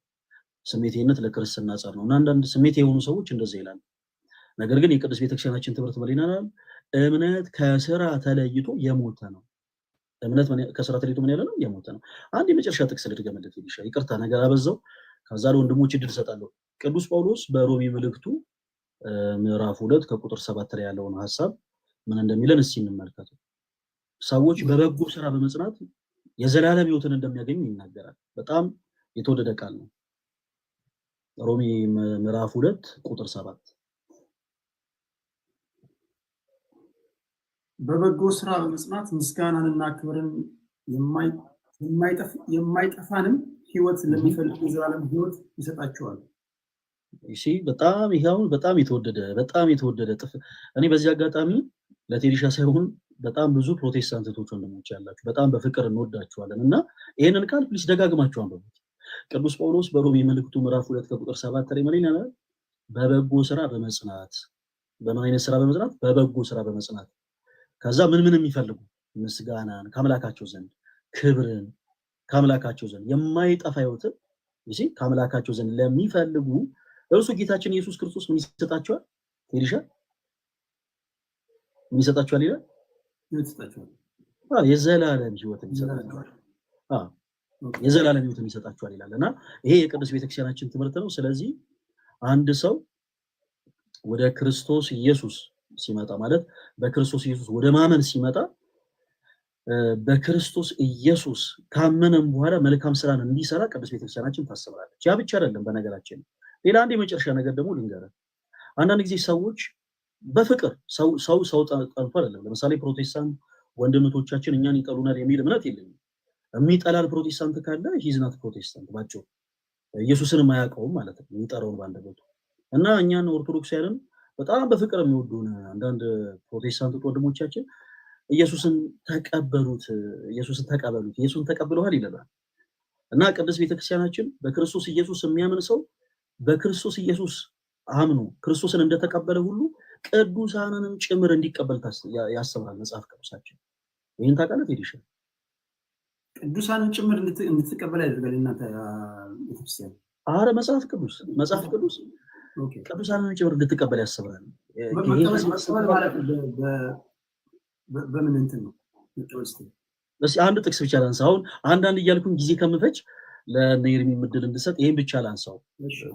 ስሜታዊነት ለክርስትና ጸር ነው እና አንዳንድ ስሜት የሆኑ ሰዎች እንደዛ ይላሉ። ነገር ግን የቅዱስ ቤተክርስቲያናችን ትምህርት በሊናል እምነት ከስራ ተለይቶ የሞተ ነው። እምነት ከስራ ተለይቶ ምን ያለ ነው? የሞተ ነው። አንድ የመጨረሻ ጥቅስ ልድገምልህ ይልሻ። ይቅርታ ነገር አበዛው። ከዛ ለወንድሞች እድል እሰጣለሁ። ቅዱስ ጳውሎስ በሮሜ መልእክቱ ምዕራፍ 2 ከቁጥር 7 ላይ ያለውን ሐሳብ ምን እንደሚለን እስኪ እንመልከተው። ሰዎች በበጎ ስራ በመጽናት የዘላለም ሕይወትን እንደሚያገኙ ይናገራል። በጣም የተወደደ ቃል ነው። ሮሜ ምዕራፍ 2 ቁጥር 7 በበጎ ስራ በመጽናት ምስጋናንና ክብርን የማይጠፋንም ሕይወት ለሚፈልጉ የዘላለም ሕይወት ይሰጣቸዋል። እሺ በጣም ይሄውን በጣም የተወደደ ጥፍ እኔ በዚህ አጋጣሚ ለቴልሻ ሳይሆን በጣም ብዙ ፕሮቴስታንቶች ወንድሞች ያላችሁ በጣም በፍቅር እንወዳችኋለን እና ይሄንን ቃል ፕሊስ ደጋግማችሁ አንብቡት። ቅዱስ ጳውሎስ በሮሜ መልእክቱ ምዕራፍ 2 ከቁጥር 7 ላይ ምን ይላል? በበጎ ስራ በመጽናት በምን አይነት ስራ በመጽናት? በበጎ ስራ በመጽናት ከዛ ምን የሚፈልጉ ምስጋናን ካምላካቸው ዘንድ ክብርን ካምላካቸው ዘንድ የማይጠፋ ሕይወትን እሺ ካምላካቸው ዘንድ ለሚፈልጉ እርሱ ጌታችን ኢየሱስ ክርስቶስ ምን ይሰጣቸዋል? ቴልሻ ምን ይሰጣቸዋል ይላል? የዘላለም ሕይወትን ይሰጣቸዋል። የዘላለም ሕይወትን ይሰጣቸዋል ይላልና ይሄ የቅዱስ ቤተክርስቲያናችን ትምህርት ነው። ስለዚህ አንድ ሰው ወደ ክርስቶስ ኢየሱስ ሲመጣ ማለት በክርስቶስ ኢየሱስ ወደ ማመን ሲመጣ በክርስቶስ ኢየሱስ ካመነም በኋላ መልካም ስራን እንዲሰራ ቅዱስ ቤተክርስቲያናችን ታስተምራለች። ያ ብቻ አይደለም። በነገራችን ሌላ አንድ የመጨረሻ ነገር ደግሞ ልንገርህ። አንዳንድ ጊዜ ሰዎች በፍቅር ሰው ጠልቶ አይደለም። ለምሳሌ ፕሮቴስታንት ወንድምቶቻችን እኛን ይጠሉናል የሚል እምነት የለኝም። የሚጠላል ፕሮቴስታንት ካለ ሂዝ ናት ፕሮቴስታንት ባጭሩ ኢየሱስንም አያውቀውም ማለት ነው። የሚጠራውን ባንደበቱ እና እኛን ኦርቶዶክሳውያንን በጣም በፍቅር የሚወዱን አንዳንድ ፕሮቴስታንት ወንድሞቻችን ኢየሱስን ተቀበሉት፣ ኢየሱስን ተቀብለዋል ይላል እና ቅዱስ ቤተክርስቲያናችን በክርስቶስ ኢየሱስ የሚያምን ሰው በክርስቶስ ኢየሱስ አምኖ ክርስቶስን እንደተቀበለ ሁሉ ቅዱሳንንም ጭምር እንዲቀበል ያስተምራል መጽሐፍ ቅዱሳችን። ይሄን ታውቃለህ ቴልሻ? ቅዱሳንን ጭምር እንድትቀበል ያደርጋል እናንተ ቤተክርስቲያን? አረ መጽሐፍ ቅዱስ ቅዱሳንን ጭምር እንድትቀበል ያስተምራል። መቀበል ማለት በምን እንትን ነው? እስኪ አንድ ጥቅስ ብቻ ላንሳ። አሁን አንዳንድ እያልኩኝ ጊዜ ከምፈጅ ለኔርሚ ምድል እንድሰጥ ይሄን ብቻ ላንሳው።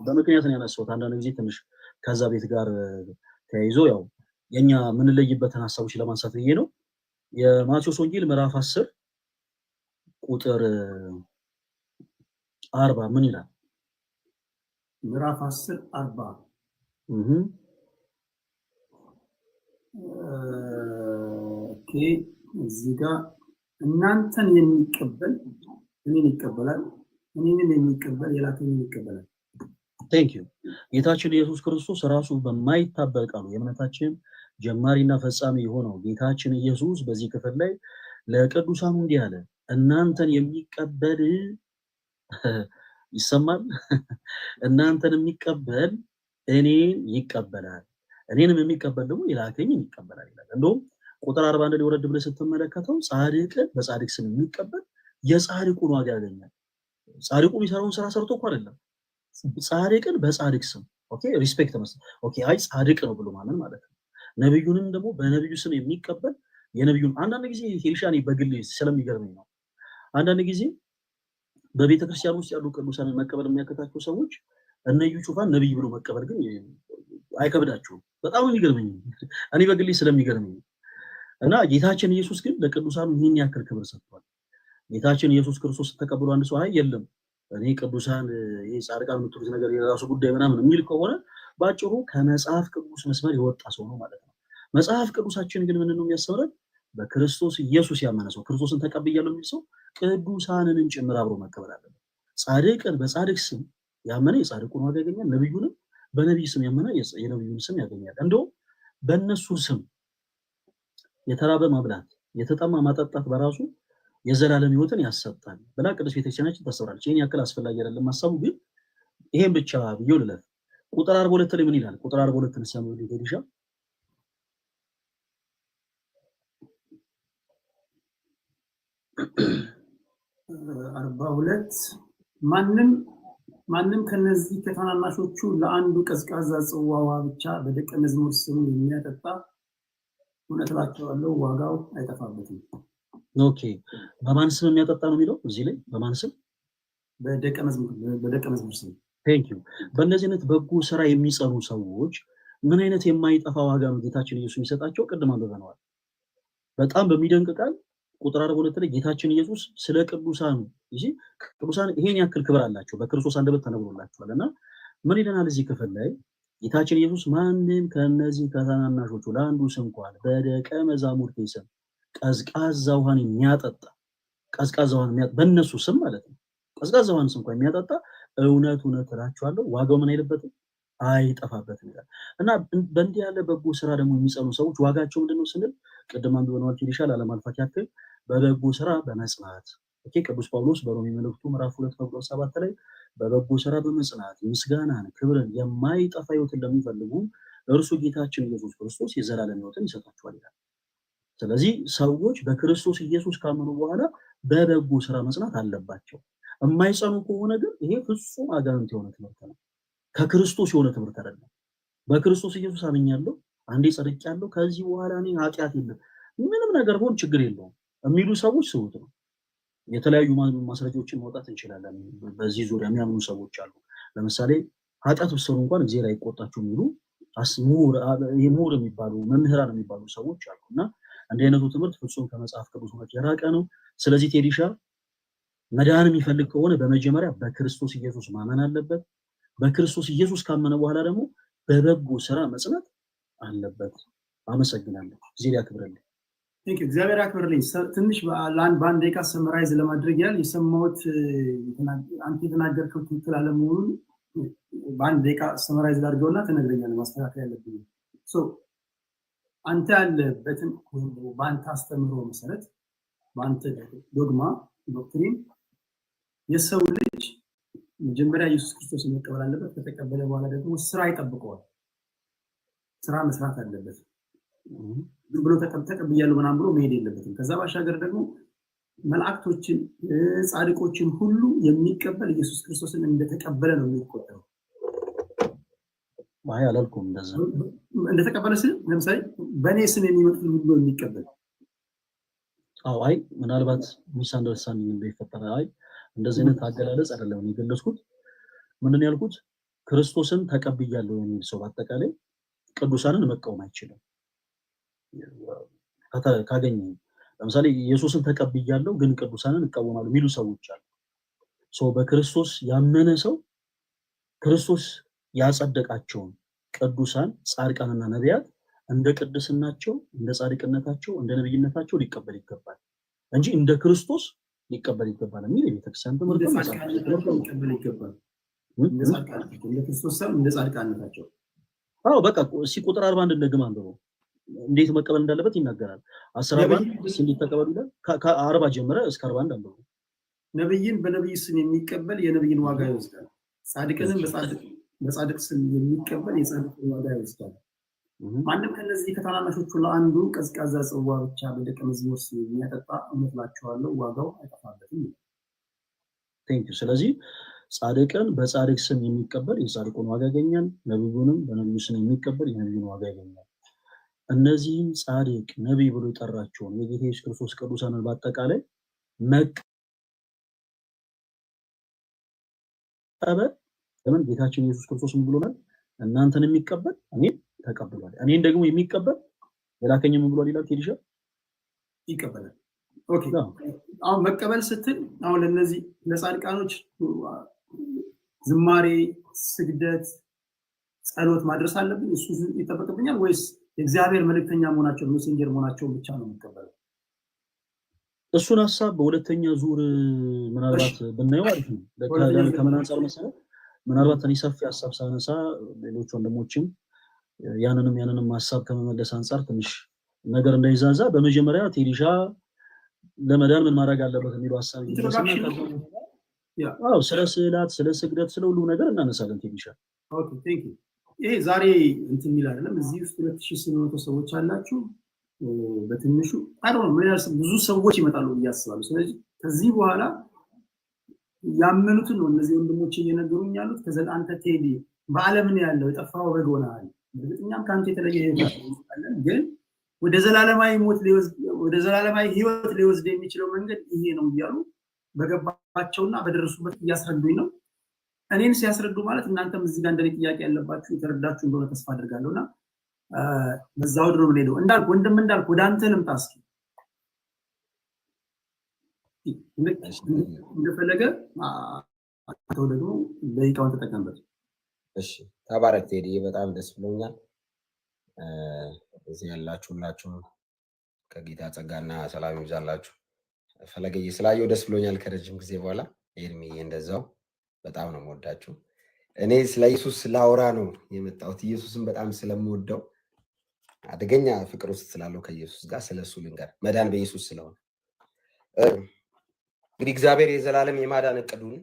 በምክንያት ነው ያነሳሁት። አንዳንድ ጊዜ ትንሽ ከዛ ቤት ጋር ተያይዞ ያው የኛ የምንለይበትን ሐሳቦች ለማንሳት ብዬ ነው። የማቴዎስ ወንጌል ምዕራፍ 10 ቁጥር 40 ምን ይላል? ምዕራፍ 10 40 ኦኬ። እዚህ ጋር እናንተን የሚቀበል እኔን ይቀበላል፣ እኔን የሚቀበል የላከኝን ይቀበላል። ቴንክ ዩ። ጌታችን ኢየሱስ ክርስቶስ ራሱ በማይታበል ቃሉ የእምነታችን ጀማሪና ፈጻሚ የሆነው ጌታችን ኢየሱስ በዚህ ክፍል ላይ ለቅዱሳኑ እንዲህ አለ፣ እናንተን የሚቀበል ይሰማል፣ እናንተን የሚቀበል እኔን ይቀበላል፣ እኔንም የሚቀበል ደግሞ የላከኝን ይቀበላል ይላል። እንደውም ቁጥር 41 ላይ ወረድ ብለህ ስትመለከተው ጻድቅን በጻድቅ ስም የሚቀበል የጻድቁን ዋጋ ያገኛል። ጻድቁ የሚሰራውን ስራ ሰርቶ እኮ አይደለም፣ ጻድቅን በጻድቅ ስም ኦኬ፣ ሪስፔክት መስጠት ኦኬ፣ አይ ጻድቅ ነው ብሎ ማመን ማለት ነው። ነብዩንም ደግሞ በነብዩ ስም የሚቀበል የነብዩን አንዳንድ ጊዜ ሄልሻኒ በግል ስለሚገርመኝ ነው። አንዳንድ ጊዜ በቤተ ክርስቲያን ውስጥ ያሉ ቅዱሳንን መቀበል የሚያከታቸው ሰዎች እነዩ ጩፋን ነብይ ብሎ መቀበል ግን አይከብዳቸውም። በጣም የሚገርመኝ እኔ በግል ስለሚገርመኝ እና ጌታችን ኢየሱስ ግን ለቅዱሳኑ ይህን ያክል ክብር ሰጥቷል። ጌታችን ኢየሱስ ክርስቶስ ተቀብሎ አንድ ሰው አይ የለም እኔ ቅዱሳን ጻድቃን የምትሉት ነገር የራሱ ጉዳይ ምናምን የሚል ከሆነ ባጭሩ ከመጽሐፍ ቅዱስ መስመር የወጣ ሰው ነው ማለት ነው። መጽሐፍ ቅዱሳችን ግን ምን ነው የሚያስተምረን? በክርስቶስ ኢየሱስ ያመነ ሰው ክርስቶስን ተቀብያለሁ የሚል ሰው ቅዱሳንንም ጭምር አብሮ መቀበል አለበት። ጻድቅን በጻድቅ ስም ያመነ የጻድቁን ዋጋ ያገኛል። ነብዩንም በነብይ ስም ያመነ የነብዩን ስም ያገኛል። እንደው በእነሱ ስም የተራበ ማብላት የተጠማ ማጠጣት በራሱ የዘላለም ሕይወትን ያሰጣል ብላ ቅዱስ ቤተክርስቲያናችን ታስተምራለች። ይሄን ያክል አስፈላጊ አይደለም ሐሳቡ፣ ግን ይሄን ብቻ ብዬ ልለፍ። ቁጥር 42 ላይ ምን ይላል? ቁጥር 42 ሰማው ሊደርሻ 42 ማንም ከነዚህ ከታናናሾቹ ለአንዱ ቀዝቃዛ ጽዋ ውሃ ብቻ በደቀ መዝሙር ስም የሚያጠጣ እውነት እላችኋለሁ ዋጋው አይጠፋበትም። ኦኬ፣ በማን ስም የሚያጠጣ ነው የሚለው እዚህ ላይ? በማን ስም? በደቀ መዝሙር ስም። ቴንክ ዩ። በእነዚህ አይነት በጎ ስራ የሚጸኑ ሰዎች ምን አይነት የማይጠፋ ዋጋ ነው ጌታችን ኢየሱስ የሚሰጣቸው? ቅድም አንብበነዋል። በጣም በሚደንቅ ቃል ቁጥር 42 ላይ ጌታችን ኢየሱስ ስለ ቅዱሳኑ ቅዱሳን ይሄን ያክል ክብር አላቸው በክርስቶስ አንደበት ተነግሮላቸዋልና ምን ይለናል እዚህ ክፍል ላይ? ጌታችን ኢየሱስ ማንም ከነዚህ ከታናናሾቹ ለአንዱ እንኳን በደቀ መዛሙርቴ ስም ቀዝቃዛ ውሃን የሚያጠጣ በእነሱ ስም ማለት ነው ቀዝቃዛ ውሃን እንኳን የሚያጠጣ እውነት እላችኋለሁ ዋጋው ምን አይልበትም አይጠፋበትም ይላል። እና በእንዲህ ያለ በጎ ስራ ደግሞ የሚጸኑ ሰዎች ዋጋቸው ምንድነው ስንል ቅድም አንብበነዋል። ይልሻል አለማልፋት ያክል በበጎ ስራ በመጽናት ቅዱስ ጳውሎስ በሮሜ መልእክቱ ምዕራፍ 2 ቁጥር 7 ላይ በበጎ ስራ በመጽናት ምስጋናን ክብርን የማይጠፋ ሕይወትን ለሚፈልጉ እርሱ ጌታችን ኢየሱስ ክርስቶስ የዘላለም ሕይወትን ይሰጣቸዋል ይላል። ስለዚህ ሰዎች በክርስቶስ ኢየሱስ ካመኑ በኋላ በበጎ ስራ መጽናት አለባቸው። የማይጸኑ ከሆነ ግን ይሄ ፍጹም አጋንንት የሆነ ትምህርት ነው። ከክርስቶስ የሆነ ትምህርት አይደለም። በክርስቶስ ኢየሱስ አምኛለሁ፣ አንዴ ጸድቄያለሁ፣ ከዚህ በኋላ እኔ ኃጢአት የለም ምንም ነገር ሆን ችግር የለውም የሚሉ ሰዎች ስውት ነው። የተለያዩ ማስረጃዎችን ማውጣት እንችላለን። በዚህ ዙሪያ የሚያምኑ ሰዎች አሉ። ለምሳሌ ኃጢአት ብትሰሩ እንኳን እግዚአብሔር አይቆጣችሁም የሚሉ ምሁር የሚባሉ መምህራን የሚባሉ ሰዎች አሉ። እና እንዲህ አይነቱ ትምህርት ፍጹም ከመጽሐፍ ቅዱስ እውነት የራቀ ነው። ስለዚህ ቴዲሻ መዳን የሚፈልግ ከሆነ በመጀመሪያ በክርስቶስ ኢየሱስ ማመን አለበት። በክርስቶስ ኢየሱስ ካመነ በኋላ ደግሞ በበጎ ስራ መጽናት አለበት። አመሰግናለሁ። እግዚአብሔር ያክብርልኝ። እግዚአብሔር ያክብርልኝ። ትንሽ በአንድ ደቂቃ ሰመራይዝ ለማድረግ ያህል የሰማሁት አንተ የተናገርከው ትክክል አለመሆኑን በአንድ ደቂቃ ሰመራይዝ ላድርገውና ትነግረኛለህ ማስተካከል ያለብኝ። አንተ ያለበትን በአንተ አስተምህሮ መሰረት በአንተ ዶግማ ዶክትሪን የሰው ልጅ መጀመሪያ ኢየሱስ ክርስቶስን መቀበል አለበት። ከተቀበለ በኋላ ደግሞ ስራ ይጠብቀዋል። ስራ መስራት አለበት። ዝም ብሎ ተቀብያለሁ ምናምን ብሎ መሄድ የለበትም። ከዛ ባሻገር ደግሞ መላእክቶችን ጻድቆችን ሁሉ የሚቀበል ኢየሱስ ክርስቶስን እንደተቀበለ ነው የሚቆጠረው። ማይ አላልኩም እንደዛ እንደተቀበለ ስል ለምሳሌ በእኔ ስም የሚመጡት ሁሉ የሚቀበል አይ ምናልባት ሚስ አንደርስታንዲንግ እንደይፈጠር እንደዚህ አይነት አገላለጽ አይደለም የገለጽኩት። ምንድን ያልኩት ክርስቶስን ተቀብያለሁ የሚል ሰው በአጠቃላይ ቅዱሳንን መቃወም አይችልም። ካገኘ ለምሳሌ ኢየሱስን ተቀብያለሁ ግን ቅዱሳንን እቃወማለሁ የሚሉ ሰዎች አሉ። በክርስቶስ ያመነ ሰው ክርስቶስ ያጸደቃቸውን ቅዱሳን ጻድቃንና ነቢያት እንደ ቅድስናቸው እንደ ጻድቅነታቸው እንደ ነብይነታቸው ሊቀበል ይገባል እንጂ እንደ ክርስቶስ ሊቀበል ይገባል የሚል የቤተክርስቲያን ትምህርት ነው። ሊቀበል ይገባል እንደ ክርስቶስ ሰው እንደ ጻድቃንነታቸው። በቃ ቁጥር 41 እንደግም አንብበው እንዴት መቀበል እንዳለበት ይናገራል። 11 እንዴት ተቀበሉ ይላል። ከ40 ጀምረ እስከ 41 አንብበው። ነብይን በነብይ ስም የሚቀበል የነብይን ዋጋ ይወስዳል። ጻድቅንም በጻድቅ ስም የሚቀበል የጻድቅን ዋጋ ይወስዳል። ማንም ከነዚህ ከታናናሾቹ ለአንዱ ቀዝቃዛ ጽዋ ብቻ በደቀ መዝሙር ስም የሚያጠጣ እውነት እላችኋለሁ ዋጋው አይጠፋበትም። ቴንኪው። ስለዚህ ጻድቅን በጻድቅ ስም የሚቀበል የጻድቁን ዋጋ ያገኛል። ነብዩንም በነብዩ ስም የሚቀበል የነብዩን ዋጋ ያገኛል። እነዚህን ጻድቅ ነብይ ብሎ የጠራቸውን የጌታ ኢየሱስ ክርስቶስ ቅዱሳንን በአጠቃላይ መቀበል ለምን ጌታችን ኢየሱስ ክርስቶስ ምን ብሎናል? እናንተን የሚቀበል እኔን ተቀብሏል፣ እኔን ደግሞ የሚቀበል የላከኝ ምን ብሏል ይላል። ቴዲሻ ይቀበላል። ኦኬ አሁን መቀበል ስትል አሁን ለነዚህ ለጻድቃኖች ዝማሬ፣ ስግደት፣ ጸሎት ማድረስ አለብኝ እሱ ይጠበቅብኛል ወይስ የእግዚአብሔር መልእክተኛ መሆናቸው ሜሴንጀር መሆናቸውን ብቻ ነው የሚቀበለው። እሱን ሀሳብ በሁለተኛ ዙር ምናልባት ብናየው አሪፍ ነው። ከምን አንጻር መሰለህ? ምናልባት እኔ ሰፊ ሀሳብ ሳነሳ ሌሎች ወንድሞችም ያንንም ሀሳብ ከመመለስ አንጻር ትንሽ ነገር እንዳይዛዛ በመጀመሪያ ቴዲሻ ለመዳን ምን ማድረግ አለበት የሚለው ሀሳብ ስለ ስዕላት፣ ስለ ስግደት፣ ስለ ሁሉ ነገር እናነሳለን። ቴዲሻ ይሄ ዛሬ እንትን የሚል አይደለም። እዚህ ውስጥ 2800 ሰዎች አላችሁ። በትንሹ ብዙ ሰዎች ይመጣሉ ብዬ አስባለሁ። ስለዚህ ከዚህ በኋላ ያመኑትን ነው እነዚህ ወንድሞች እየነገሩኝ ያሉት። ከዘላንተ ቴዲ በዓለም ነው ያለው የጠፋው በግ ሆነሃል። እኛም ከአንተ የተለየ ህይወት አለን፣ ግን ወደ ዘላለማዊ ህይወት ሊወስድ የሚችለው መንገድ ይሄ ነው እያሉ በገባቸውና በደረሱበት እያስረዱኝ ነው። እኔን ሲያስረዱ ማለት እናንተም እዚህ ጋር እንደኔ ጥያቄ ያለባችሁ የተረዳችሁ እንደሆነ ተስፋ አድርጋለሁና በዛው ድሮ ምን ሄደው ወንድም እንዳልኩ ወደ አንተ ልምጣ እስኪ እንደፈለገ አቶ ደግሞ ደቂቃውን ተጠቀምበት። እሺ ተባረክ ቴዲ፣ በጣም ደስ ብሎኛል። እዚህ ያላችሁ ሁላችሁም ከጌታ ጸጋና ሰላም ይብዛላችሁ። ፈለገዬ ስላየው ደስ ብሎኛል ከረጅም ጊዜ በኋላ። ኤርሚዬ እንደዛው በጣም ነው የምወዳችሁ። እኔ ስለ ኢየሱስ ላውራ ነው የመጣሁት። ኢየሱስን በጣም ስለምወደው አደገኛ ፍቅር ውስጥ ስላለው ከኢየሱስ ጋር ስለሱ ልንገር። መዳን በኢየሱስ ስለሆነ እንግዲህ እግዚአብሔር የዘላለም የማዳን እቅዱን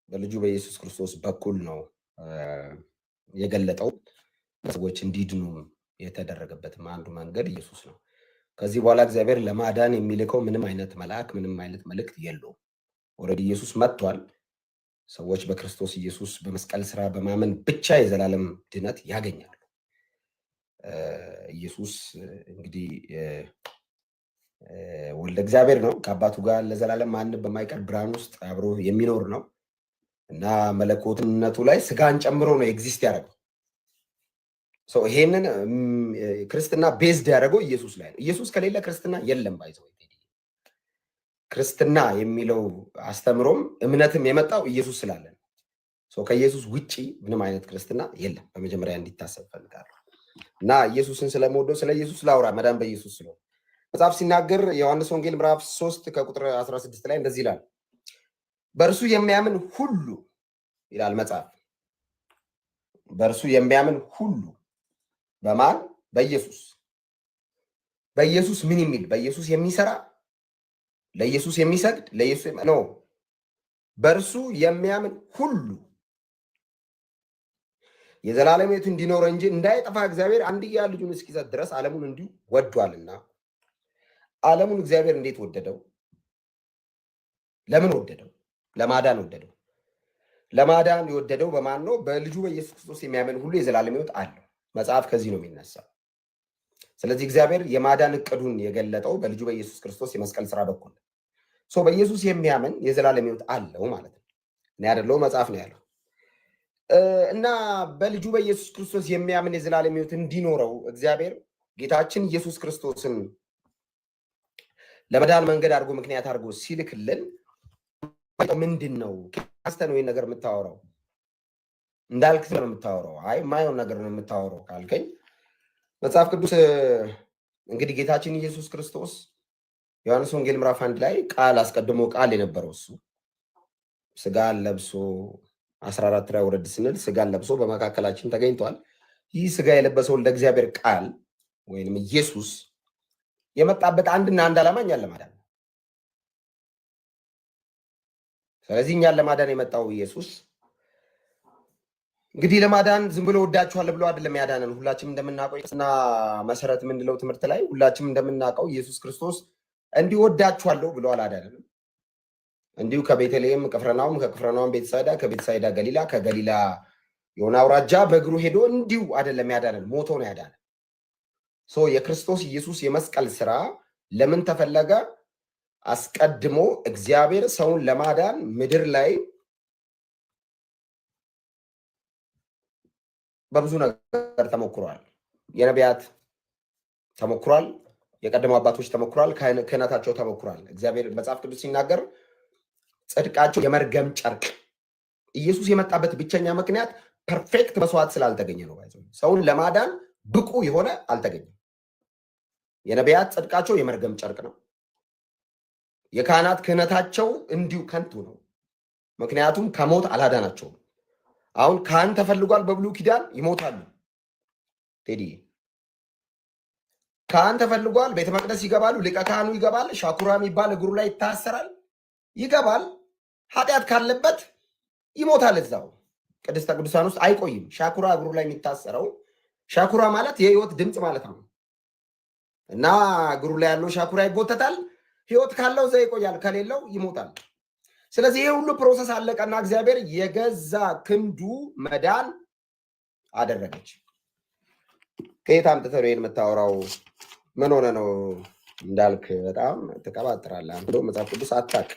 በልጁ በኢየሱስ ክርስቶስ በኩል ነው የገለጠው። ሰዎች እንዲድኑ የተደረገበትም አንዱ መንገድ ኢየሱስ ነው። ከዚህ በኋላ እግዚአብሔር ለማዳን የሚልከው ምንም አይነት መልአክ፣ ምንም አይነት መልእክት የለውም። ኦልሬዲ ኢየሱስ መጥቷል። ሰዎች በክርስቶስ ኢየሱስ በመስቀል ስራ በማመን ብቻ የዘላለም ድነት ያገኛሉ። ኢየሱስ እንግዲህ ወልደ እግዚአብሔር ነው። ከአባቱ ጋር ለዘላለም ማንም በማይቀር ብርሃን ውስጥ አብሮ የሚኖር ነው እና መለኮትነቱ ላይ ስጋን ጨምሮ ነው ኤግዚስት ያደረገው። ይሄንን ክርስትና ቤዝድ ያደረገው ኢየሱስ ላይ ነው። ኢየሱስ ከሌለ ክርስትና የለም። ባይዘው ክርስትና የሚለው አስተምሮም እምነትም የመጣው ኢየሱስ ስላለ ነው። ከኢየሱስ ውጪ ምንም አይነት ክርስትና የለም። በመጀመሪያ እንዲታሰብ ፈልጋለሁ እና ኢየሱስን ስለምወደው ስለ ኢየሱስ ላውራ። መዳን በኢየሱስ ስለሆነ መጽሐፍ ሲናገር ዮሐንስ ወንጌል ምዕራፍ 3 ከቁጥር 16 ላይ እንደዚህ ይላል፣ በእርሱ የሚያምን ሁሉ ይላል መጽሐፍ። በእርሱ የሚያምን ሁሉ በማን? በኢየሱስ። በኢየሱስ ምን የሚል? በኢየሱስ የሚሰራ፣ ለኢየሱስ የሚሰግድ፣ ለኢየሱስ ነው። በእርሱ የሚያምን ሁሉ የዘላለም ሕይወት እንዲኖር እንጂ እንዳይጠፋ እግዚአብሔር አንድያ ልጁን እስኪሰጥ ድረስ ዓለሙን እንዲሁ ወዷልና። ዓለሙን እግዚአብሔር እንዴት ወደደው? ለምን ወደደው? ለማዳን ወደደው። ለማዳን የወደደው በማን ነው? በልጁ በኢየሱስ ክርስቶስ የሚያምን ሁሉ የዘላለም ሕይወት አለው። መጽሐፍ ከዚህ ነው የሚነሳው። ስለዚህ እግዚአብሔር የማዳን እቅዱን የገለጠው በልጁ በኢየሱስ ክርስቶስ የመስቀል ስራ በኩል በኢየሱስ የሚያምን የዘላለም ሕይወት አለው ማለት ነው። እኔ አይደለሁም፣ መጽሐፍ ነው ያለው። እና በልጁ በኢየሱስ ክርስቶስ የሚያምን የዘላለም ሕይወት እንዲኖረው እግዚአብሔር ጌታችን ኢየሱስ ክርስቶስን ለመዳን መንገድ አድርጎ ምክንያት አድርጎ ሲልክልን ምንድን ነው ካስተን ወይ ነገር የምታወራው እንዳልክ ነው የምታወራው? አይ ማየውን ነገር ነው የምታወራው ካልከኝ መጽሐፍ ቅዱስ እንግዲህ ጌታችን ኢየሱስ ክርስቶስ ዮሐንስ ወንጌል ምዕራፍ 1 ላይ ቃል አስቀድሞ ቃል የነበረው እሱ ስጋን ለብሶ 14 ላይ ወረድ ስንል ስጋን ለብሶ በመካከላችን ተገኝቷል። ይህ ስጋ የለበሰው ለእግዚአብሔር ቃል ወይንም ኢየሱስ የመጣበት አንድና አንድ ዓላማ እኛን ለማዳን ነው። ስለዚህ እኛን ለማዳን የመጣው ኢየሱስ እንግዲህ ለማዳን ዝም ብሎ ወዳችኋል ብሎ አይደለም ያዳነን። ሁላችንም እንደምናውቀው እና መሰረት የምንለው ትምህርት ላይ ሁላችንም እንደምናውቀው ኢየሱስ ክርስቶስ እንዲሁ ወዳችኋለሁ ብሎ አላዳነንም። እንዲሁ ከቤተልሔም ቅፍርናሆም፣ ከቅፍርናሆም ቤተሳይዳ፣ ከቤተሳይዳ ገሊላ፣ ከገሊላ የሆነ አውራጃ በእግሩ ሄዶ እንዲሁ አይደለም ያዳነን፣ ሞቶ ነው ያዳነን። የክርስቶስ ኢየሱስ የመስቀል ስራ ለምን ተፈለገ? አስቀድሞ እግዚአብሔር ሰውን ለማዳን ምድር ላይ በብዙ ነገር ተሞክሯል። የነቢያት ተሞክሯል፣ የቀደሙ አባቶች ተሞክሯል፣ ክህነታቸው ተሞክሯል። እግዚአብሔር መጽሐፍ ቅዱስ ሲናገር ጽድቃቸው የመርገም ጨርቅ። ኢየሱስ የመጣበት ብቸኛ ምክንያት ፐርፌክት መስዋዕት ስላልተገኘ ነው። ሰውን ለማዳን ብቁ የሆነ አልተገኘም። የነቢያት ጽድቃቸው የመርገም ጨርቅ ነው። የካህናት ክህነታቸው እንዲሁ ከንቱ ነው። ምክንያቱም ከሞት አላዳናቸውም። አሁን ካህን ተፈልጓል በብሉይ ኪዳን ይሞታሉ። ቴዲ ካህን ተፈልጓል፣ ቤተ መቅደስ ይገባሉ፣ ሊቀ ካህኑ ይገባል፣ ሻኩራ የሚባል እግሩ ላይ ይታሰራል፣ ይገባል። ኃጢአት ካለበት ይሞታል። እዛው ቅድስተ ቅዱሳን ውስጥ አይቆይም። ሻኩራ እግሩ ላይ የሚታሰረው ሻኩራ ማለት የህይወት ድምፅ ማለት ነው እና እግሩ ላይ ያለው ሻኩራ ይጎተታል። ህይወት ካለው እዛ ይቆያል፣ ከሌለው ይሞታል። ስለዚህ ይሄ ሁሉ ፕሮሰስ አለቀና እግዚአብሔር የገዛ ክንዱ መዳን አደረገች። ከየት አምጥተህ ነው ይሄን የምታወራው? ምን ሆነ ነው እንዳልክ በጣም ትቀባጥራለህ። እንደው መጽሐፍ ቅዱስ አታውቅ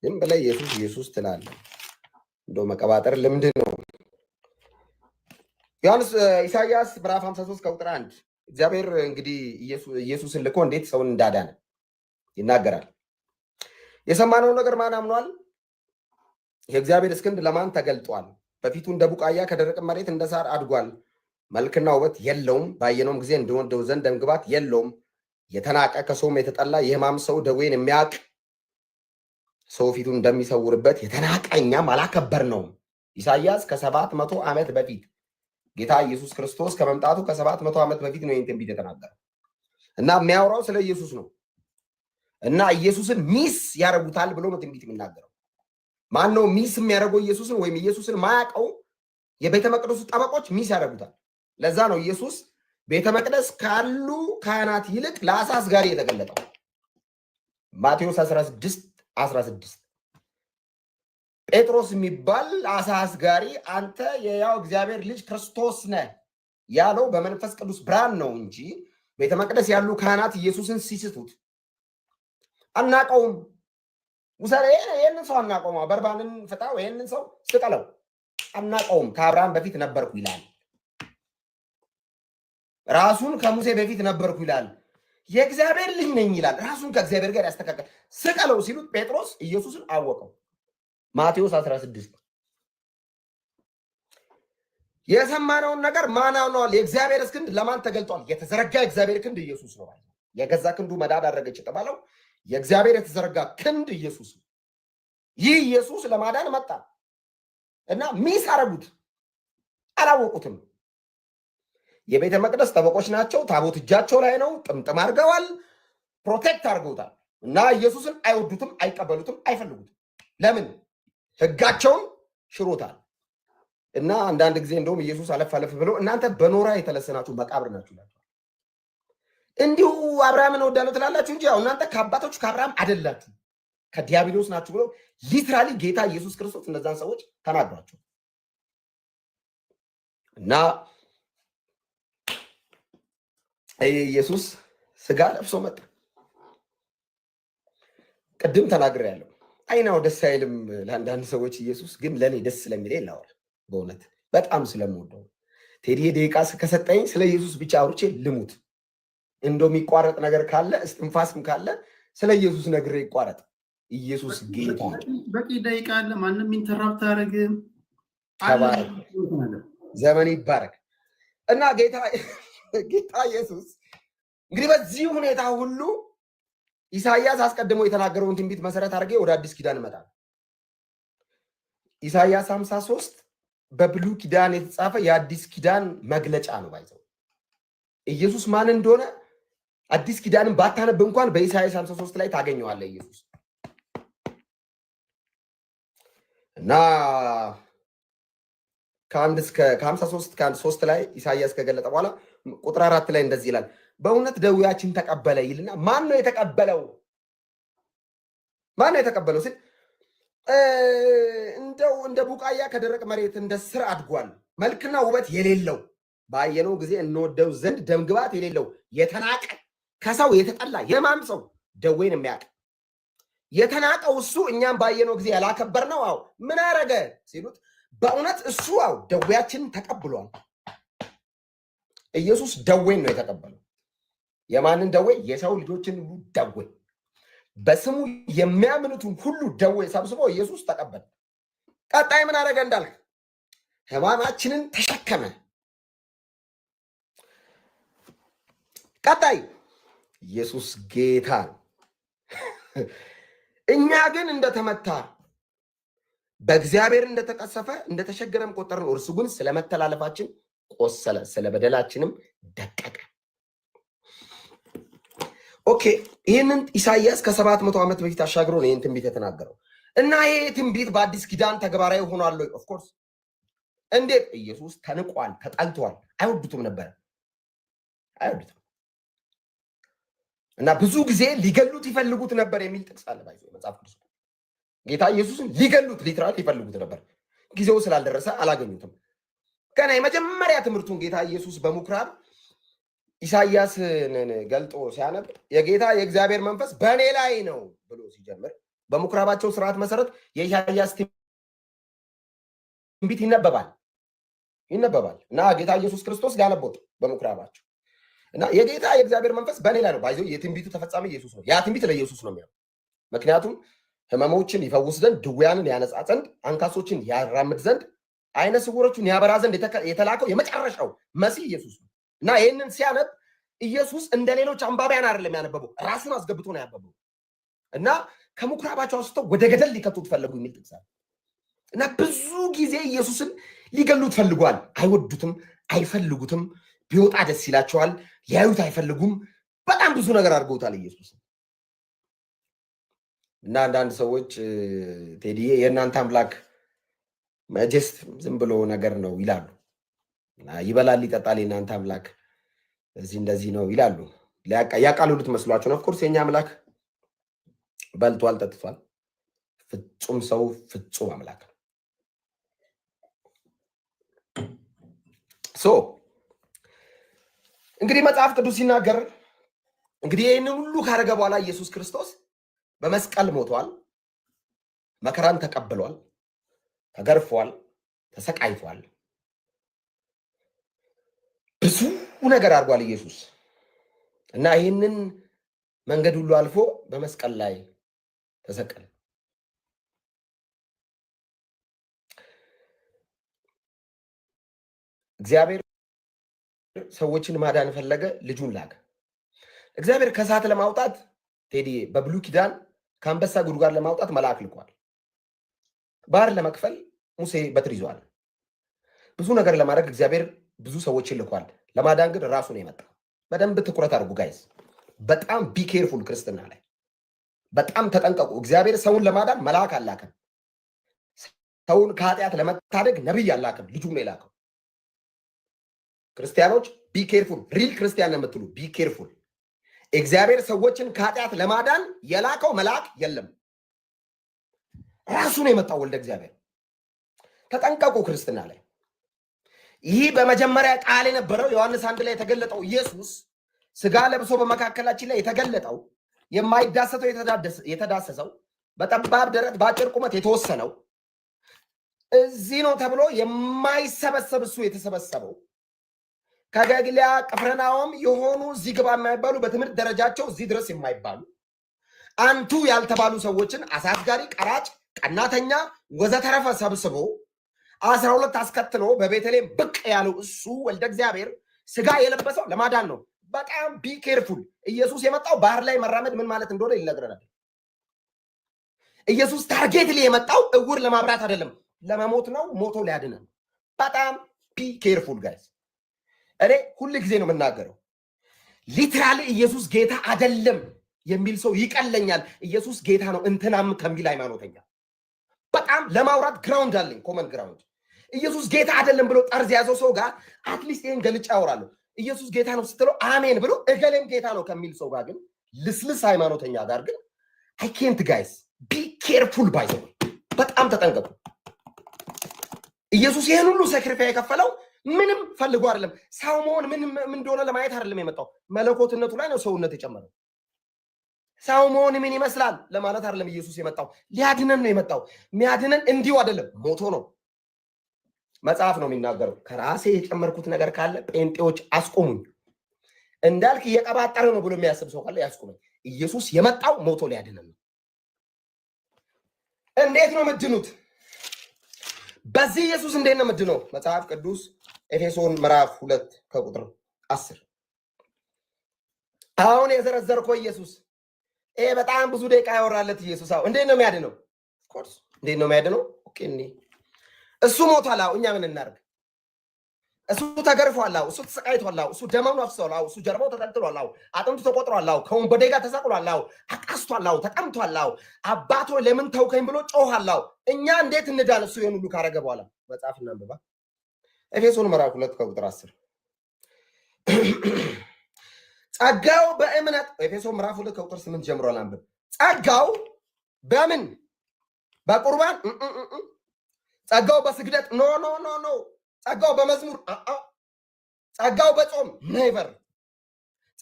ዝም ብለህ ኢየሱስ ኢየሱስ ትላለህ። እንደው መቀባጠር ልምድ ነው። ዮሐንስ ኢሳይያስ ምዕራፍ 53 ከቁጥር 1 እግዚአብሔር እንግዲህ ኢየሱስን ልኮ እንዴት ሰውን እንዳዳነ ይናገራል። የሰማነው ነገር ማን አምኗል? የእግዚአብሔር ክንድ ለማን ተገልጧል? በፊቱ እንደ ቡቃያ ከደረቅ መሬት እንደ ሳር አድጓል። መልክና ውበት የለውም፣ ባየነውም ጊዜ እንድንወደው ዘንድ ደምግባት የለውም። የተናቀ ከሰውም የተጠላ የሕማም ሰው ደዌን የሚያውቅ ሰው ፊቱን እንደሚሰውርበት የተናቀ እኛም አላከበርነውም። ኢሳይያስ ከ700 ዓመት በፊት ጌታ ኢየሱስ ክርስቶስ ከመምጣቱ ከ700 ዓመት በፊት ነው ይህን ትንቢት የተናገረው እና የሚያወራው ስለ ኢየሱስ ነው። እና ኢየሱስን ሚስ ያደርጉታል ብሎ ነው ትንቢት የሚናገረው። ማን ነው ሚስ የሚያደርገው ኢየሱስን? ወይም ኢየሱስን ማያውቀው የቤተ መቅደሱ ጠበቆች ሚስ ያደርጉታል። ለዛ ነው ኢየሱስ ቤተ መቅደስ ካሉ ካህናት ይልቅ ለአሳ አስጋሪ የተገለጠው። ማቴዎስ 16:16 ጴጥሮስ የሚባል አሳ አስጋሪ አንተ የያው እግዚአብሔር ልጅ ክርስቶስ ነህ ያለው በመንፈስ ቅዱስ ብርሃን ነው እንጂ ቤተ መቅደስ ያሉ ካህናት ኢየሱስን ሲስቱት አናቀውም። ውሰረ ይሄንን ሰው አናቀውም፣ በርባንን ፍታው፣ ይሄንን ሰው ስቀለው፣ አናቀውም፣ ከአብርሃም በፊት ነበርኩ ይላል። ራሱን ከሙሴ በፊት ነበርኩ ይላል። የእግዚአብሔር ልጅ ነኝ ይላል። ራሱን ከእግዚአብሔር ጋር ያስተካከል። ስቀለው ሲሉት ጴጥሮስ ኢየሱስን አወቀው። ማቴዎስ 16 የሰማነውን ነገር ማን አምኗል? የእግዚአብሔር ክንድ ለማን ተገልጧል? የተዘረጋ የእግዚአብሔር ክንድ ኢየሱስ ነው። የገዛ ክንዱ መዳድ አደረገች የተባለው የእግዚአብሔር የተዘረጋ ክንድ ኢየሱስ ነው። ይህ ኢየሱስ ለማዳን መጣ እና ሚስ አረጉት፣ አላወቁትም። የቤተ መቅደስ ጠበቆች ናቸው። ታቦት እጃቸው ላይ ነው። ጥምጥም አድርገዋል፣ ፕሮቴክት አድርገውታል እና ኢየሱስን አይወዱትም፣ አይቀበሉትም፣ አይፈልጉትም። ለምን? ህጋቸውን ሽሮታል። እና አንዳንድ ጊዜ እንደውም ኢየሱስ አለፍ አለፍ ብለው እናንተ በኖራ የተለሰናችሁ መቃብር ናችሁ ይላል። እንዲሁ አብርሃምን እወዳለሁ ትላላችሁ እንጂ ያው እናንተ ከአባቶች ከአብርሃም አይደላችሁ ከዲያብሎስ ናችሁ ብሎ ሊትራሊ ጌታ ኢየሱስ ክርስቶስ እነዛን ሰዎች ተናግሯቸው እና ኢየሱስ ስጋ ለብሶ መጣ። ቅድም ተናግሬያለሁ። አይናው ደስ አይልም ለአንዳንድ ሰዎች ኢየሱስ ግን ለእኔ ደስ ስለሚለኝ ላወራ በእውነት በጣም ስለምወደው ቴዲ ደቂቃ ከሰጠኝ ስለ ኢየሱስ ብቻ አውርቼ ልሙት። እንደው የሚቋረጥ ነገር ካለ እስትንፋስም ካለ ስለ ኢየሱስ ነግሬ ይቋረጥ። ኢየሱስ ጌታ በቂ ደቂቃ አለ። ማንም ኢንተራፕት አያደርግም። ዘመን ይባረክ እና ጌታ ኢየሱስ እንግዲህ በዚህ ሁኔታ ሁሉ ኢሳይያስ አስቀድሞ የተናገረውን ትንቢት መሰረት አድርጌ ወደ አዲስ ኪዳን እመጣለሁ። ኢሳይያስ 53 በብሉይ ኪዳን የተጻፈ የአዲስ ኪዳን መግለጫ ነው። ባይዘው ኢየሱስ ማን እንደሆነ አዲስ ኪዳንን ባታነብ እንኳን በኢሳይያስ 53 ላይ ታገኘዋለህ ኢየሱስ እና ከ53 ከ3 ላይ ኢሳይያስ ከገለጠ በኋላ ቁጥር 4 ላይ እንደዚህ ይላል፣ በእውነት ደዌያችን ተቀበለ ይልና ማን ነው የተቀበለው? ማን ነው የተቀበለው ሲል እንደው እንደ ቡቃያ ከደረቅ መሬት እንደ ስር አድጓል። መልክና ውበት የሌለው ባየነው ጊዜ እንወደው ዘንድ ደምግባት የሌለው የተናቀ ከሰው የተጠላ የሕማም ሰው ደዌን የሚያውቅ የተናቀው እሱ እኛም ባየነው ጊዜ ያላከበር ነው። አው ምን አረገ ሲሉት በእውነት እሱ አው ደዌያችን ተቀብሏል። ኢየሱስ ደዌን ነው የተቀበለው። የማንን ደዌ? የሰው ልጆችን ሁሉ ደዌ፣ በስሙ የሚያምኑትን ሁሉ ደዌ ሰብስቦ ኢየሱስ ተቀበለ። ቀጣይ ምን አረገ እንዳልክ ሕማማችንን ተሸከመ። ቀጣይ ኢየሱስ ጌታ እኛ ግን እንደተመታ በእግዚአብሔር እንደተቀሰፈ እንደተሸገረም ቆጠርን እርሱ ግን ስለመተላለፋችን ቆሰለ ስለበደላችንም ደቀቀ ኦኬ ይሄንን ኢሳይያስ ከ700 ዓመት በፊት አሻግሮ ነው ይሄን ትንቢት የተናገረው እና ይሄ ትንቢት በአዲስ ኪዳን ተግባራዊ ሆኗል ኦፍ ኮርስ እንዴት ኢየሱስ ተንቋል ተጣልቷል አይወዱትም ነበር አይወዱትም እና ብዙ ጊዜ ሊገሉት ይፈልጉት ነበር የሚል ጥቅስ አለ ባይዘው መጽሐፍ ቅዱስ ጌታ ኢየሱስን ሊገሉት ሊትራሊ ይፈልጉት ነበር ጊዜው ስላልደረሰ አላገኙትም ከና የመጀመሪያ ትምህርቱን ጌታ ኢየሱስ በመኩራብ ኢሳይያስን ገልጦ ሲያነብ የጌታ የእግዚአብሔር መንፈስ በእኔ ላይ ነው ብሎ ሲጀምር በመኩራባቸው ስርዓት መሰረት የኢሳይያስ ትንቢት ይነበባል እና ጌታ ኢየሱስ ክርስቶስ ያነበው በመኩራባቸው እና የጌታ የእግዚአብሔር መንፈስ በእኔ ላይ ነው ባይዘው የትንቢቱ ተፈጻሚ ኢየሱስ ነው ያ ትንቢት ለኢየሱስ ነው የሚለው ምክንያቱም ህመሞችን ይፈውስ ዘንድ ድውያንን ያነጻ ዘንድ አንካሶችን ያራምድ ዘንድ አይነ ስውሮችን ያበራ ዘንድ የተላከው የመጨረሻው መሲህ ኢየሱስ ነው እና ይሄንን ሲያነብ ኢየሱስ እንደሌሎች አንባቢያን አይደለም ያነበበው ራሱን አስገብቶ ነው ያነበበው እና ከመኩራባቸው አስተው ወደ ገደል ሊከቱት ፈለጉ የሚል ጥቅስ አለ እና ብዙ ጊዜ ኢየሱስን ሊገሉት ፈልጓል አይወዱትም አይፈልጉትም ቢወጣ ደስ ይላቸዋል ሊያዩት አይፈልጉም በጣም ብዙ ነገር አድርገውታል ኢየሱስ እና አንዳንድ ሰዎች ቴዲዬ የእናንተ አምላክ ጀስት ዝም ብሎ ነገር ነው ይላሉ ይበላል ይጠጣል የእናንተ አምላክ እዚህ እንደዚህ ነው ይላሉ ያቃሉት መስሏቸው ነው ኦፍ ኮርስ የኛ አምላክ በልቷል ጠጥቷል ፍጹም ሰው ፍጹም አምላክ ሶ እንግዲህ መጽሐፍ ቅዱስ ሲናገር እንግዲህ ይሄንን ሁሉ ካረገ በኋላ ኢየሱስ ክርስቶስ በመስቀል ሞቷል መከራን ተቀብሏል ተገርፏል ተሰቃይቷል ብዙ ነገር አድርጓል ኢየሱስ እና ይሄንን መንገድ ሁሉ አልፎ በመስቀል ላይ ተሰቀለ እግዚአብሔር ሰዎችን ማዳን ፈለገ ልጁን ላከ እግዚአብሔር ከሳት ለማውጣት ቴዲ በብሉ ኪዳን ከአንበሳ ጉድጓድ ለማውጣት መልአክ ልኳል ባህር ለመክፈል ሙሴ በትር ይዟል ብዙ ነገር ለማድረግ እግዚአብሔር ብዙ ሰዎችን ልኳል ለማዳን ግን ራሱ ነው የመጣው በደንብ ትኩረት አድርጉ ጋይስ በጣም ቢ ኬርፉል ክርስትና ላይ በጣም ተጠንቀቁ እግዚአብሔር ሰውን ለማዳን መልአክ አላከም ሰውን ከኃጢአት ለመታደግ ነብይ አላከም ልጁን ነው የላከው ክርስቲያኖች ቢ ኬርፉል ሪል ክርስቲያን የምትሉ ቢ ኬርፉል እግዚአብሔር ሰዎችን ከኃጢአት ለማዳን የላከው መልአክ የለም ራሱ ነው የመጣው ወልደ እግዚአብሔር ተጠንቀቁ ክርስትና ላይ ይህ በመጀመሪያ ቃል የነበረው ዮሐንስ 1 ላይ የተገለጠው ኢየሱስ ስጋ ለብሶ በመካከላችን ላይ የተገለጠው የማይዳሰተው የተዳሰሰው በጠባብ ደረት በአጭር ቁመት የተወሰነው እዚህ ነው ተብሎ የማይሰበሰብ እሱ የተሰበሰበው ከገሊላ ቅፍርናሆም የሆኑ እዚህ ግባ የማይባሉ በትምህርት ደረጃቸው እዚህ ድረስ የማይባሉ አንቱ ያልተባሉ ሰዎችን አሳስጋሪ ቀራጭ ቀናተኛ ወዘተረፈ ሰብስቦ 12 አስከትሎ በቤተልሔም ብቅ ያለው እሱ ወልደ እግዚአብሔር ስጋ የለበሰው ለማዳን ነው በጣም ቢ ኬርፉል ኢየሱስ የመጣው ባህር ላይ መራመድ ምን ማለት እንደሆነ ይነግረናል ኢየሱስ ታርጌትሊ የመጣው እውር ለማብራት አይደለም ለመሞት ነው ሞቶ ሊያድነን በጣም ቢ ኬርፉል ጋይስ እኔ ሁሉ ጊዜ ነው የምናገረው ሊትራሊ ኢየሱስ ጌታ አይደለም የሚል ሰው ይቀለኛል ኢየሱስ ጌታ ነው እንትናም ከሚል ሃይማኖተኛ በጣም ለማውራት ግራውንድ አለኝ ኮመን ግራውንድ ኢየሱስ ጌታ አይደለም ብሎ ጠርዝ ያዘው ሰው ጋር አትሊስት ይሄን ገልጫ ያወራለሁ ኢየሱስ ጌታ ነው ስትለው አሜን ብሎ እገሌም ጌታ ነው ከሚል ሰው ጋር ግን ልስልስ ሃይማኖተኛ ጋር ግን አይ ኬንት ጋይስ ቢ ኬርፉል ባይ ዘ ወይ በጣም ተጠንቀቁ ኢየሱስ ይሄን ሁሉ ሳክሪፋይ የከፈለው ምንም ፈልጎ አይደለም ሰው መሆን ምን እንደሆነ ለማየት አይደለም የመጣው መለኮትነቱ ላይ ነው ሰውነት የጨመረው ሰው መሆን ምን ይመስላል ለማለት አይደለም ኢየሱስ የመጣው ሊያድነን ነው የመጣው የሚያድነን እንዲሁ አይደለም ሞቶ ነው መጽሐፍ ነው የሚናገረው ከራሴ የጨመርኩት ነገር ካለ ጴንጤዎች አስቆሙኝ እንዳልክ እየቀባጠረ ነው ብሎ የሚያስብ ሰው ካለ ያስቆሙኝ ኢየሱስ የመጣው ሞቶ ሊያድነን ነው እንዴት ነው ምድኑት በዚህ ኢየሱስ እንዴት ነው ምድነው መጽሐፍ ቅዱስ ኤፌሶን ምዕራፍ 2 ከቁጥር 10 አሁን የዘረዘርከው ኢየሱስ ይሄ በጣም ብዙ ደቂቃ ያወራለት ኢየሱስ አሁን እንዴት ነው የሚያድነው? ኦፍኮርስ እንዴት ነው የሚያድነው? ኦኬ እሱ ሞቷል። እኛ ምን እናድርግ? እሱ ተገርፏል። እሱ ተሰቃይቷል። እሱ ደሙን አፍስሷል። እሱ ጀርባው ተጠልጥሏል። አጥንቱ ተቆጥሯል። ከወንበዴ ጋር ተሰቅሏል። አቃስቷል። ተቀምቷል። አባቶ ለምን ተውከኝ ብሎ ጮኋል። እኛ እንዴት እንዳን? እሱ ይሄን ሁሉ ካረገ በኋላ መጽሐፍ እናንብባ። ኤፌሶን ምዕራፍ 2 ቁጥር 10 ጸጋው በእምነት ኤፌሶን ምዕራፍ 2 ቁጥር 8 ጀምሮ አንብብ። ጸጋው በምን በቁርባን ጸጋው በስግደት ኖ ኖ ኖ ኖ ጸጋው በመዝሙር ጸጋው በጾም ኔቨር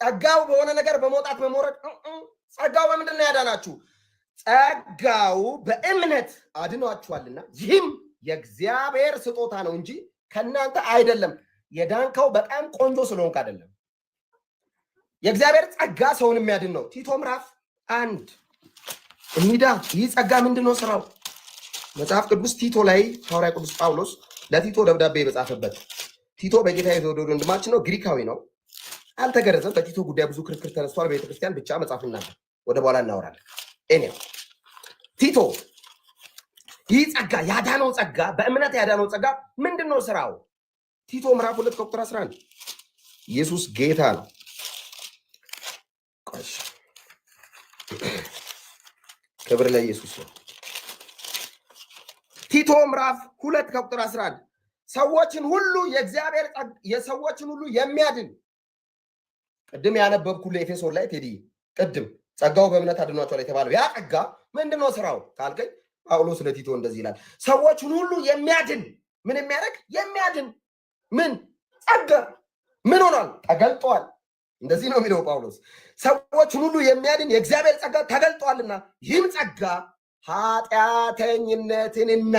ጸጋው በሆነ ነገር በመውጣት በመውረድ ጸጋው በምንድን ነው ያዳናችሁ? ጸጋው በእምነት አድኗችኋልና ይህም የእግዚአብሔር ስጦታ ነው እንጂ ከእናንተ አይደለም። የዳንከው በጣም ቆንጆ ስለሆንክ አይደለም። የእግዚአብሔር ጸጋ ሰውን የሚያድን ነው። ቲቶ ምዕራፍ 1 እንሂዳ። ይህ ጸጋ ምንድን ነው ስራው? መጽሐፍ ቅዱስ ቲቶ ላይ ሐዋርያ ቅዱስ ጳውሎስ ለቲቶ ደብዳቤ በጻፈበት ቲቶ በጌታ የተወደደ ወንድማችን ነው። ግሪካዊ ነው። አልተገረዘም። በቲቶ ጉዳይ ብዙ ክርክር ተነስቷል። በቤተክርስቲያን ብቻ መጽሐፍ እናንተ ወደ በኋላ እናወራለን። እኔው ቲቶ ይህ ጸጋ ያዳነው ጸጋ በእምነት ያዳነው ጸጋ ምንድን ነው ስራው? ቲቶ ምዕራፍ 2 ቁጥር 11 ኢየሱስ ጌታ ነው። ክብር ለኢየሱስ ነው። ቲቶ ምዕራፍ 2 ቁጥር 11 ሰዎችን ሁሉ የእግዚአብሔር የሰዎችን ሁሉ የሚያድን ቅድም ያነበብኩልህ ኤፌሶን ላይ ቴዲ ቅድም ጸጋው በእምነት አድኗቸዋል የተባለው ያ ጸጋ ምንድን ነው ስራው ካልከኝ ጳውሎስ ለቲቶ እንደዚህ ይላል። ሰዎችን ሁሉ የሚያድን ምን የሚያደርግ የሚያድን ምን ጸጋ ምን ሆኗል? ተገልጧል። እንደዚህ ነው የሚለው ጳውሎስ። ሰዎችን ሁሉ የሚያድን የእግዚአብሔር ጸጋ ተገልጧልና ይህም ጸጋ ኃጢአተኝነትንና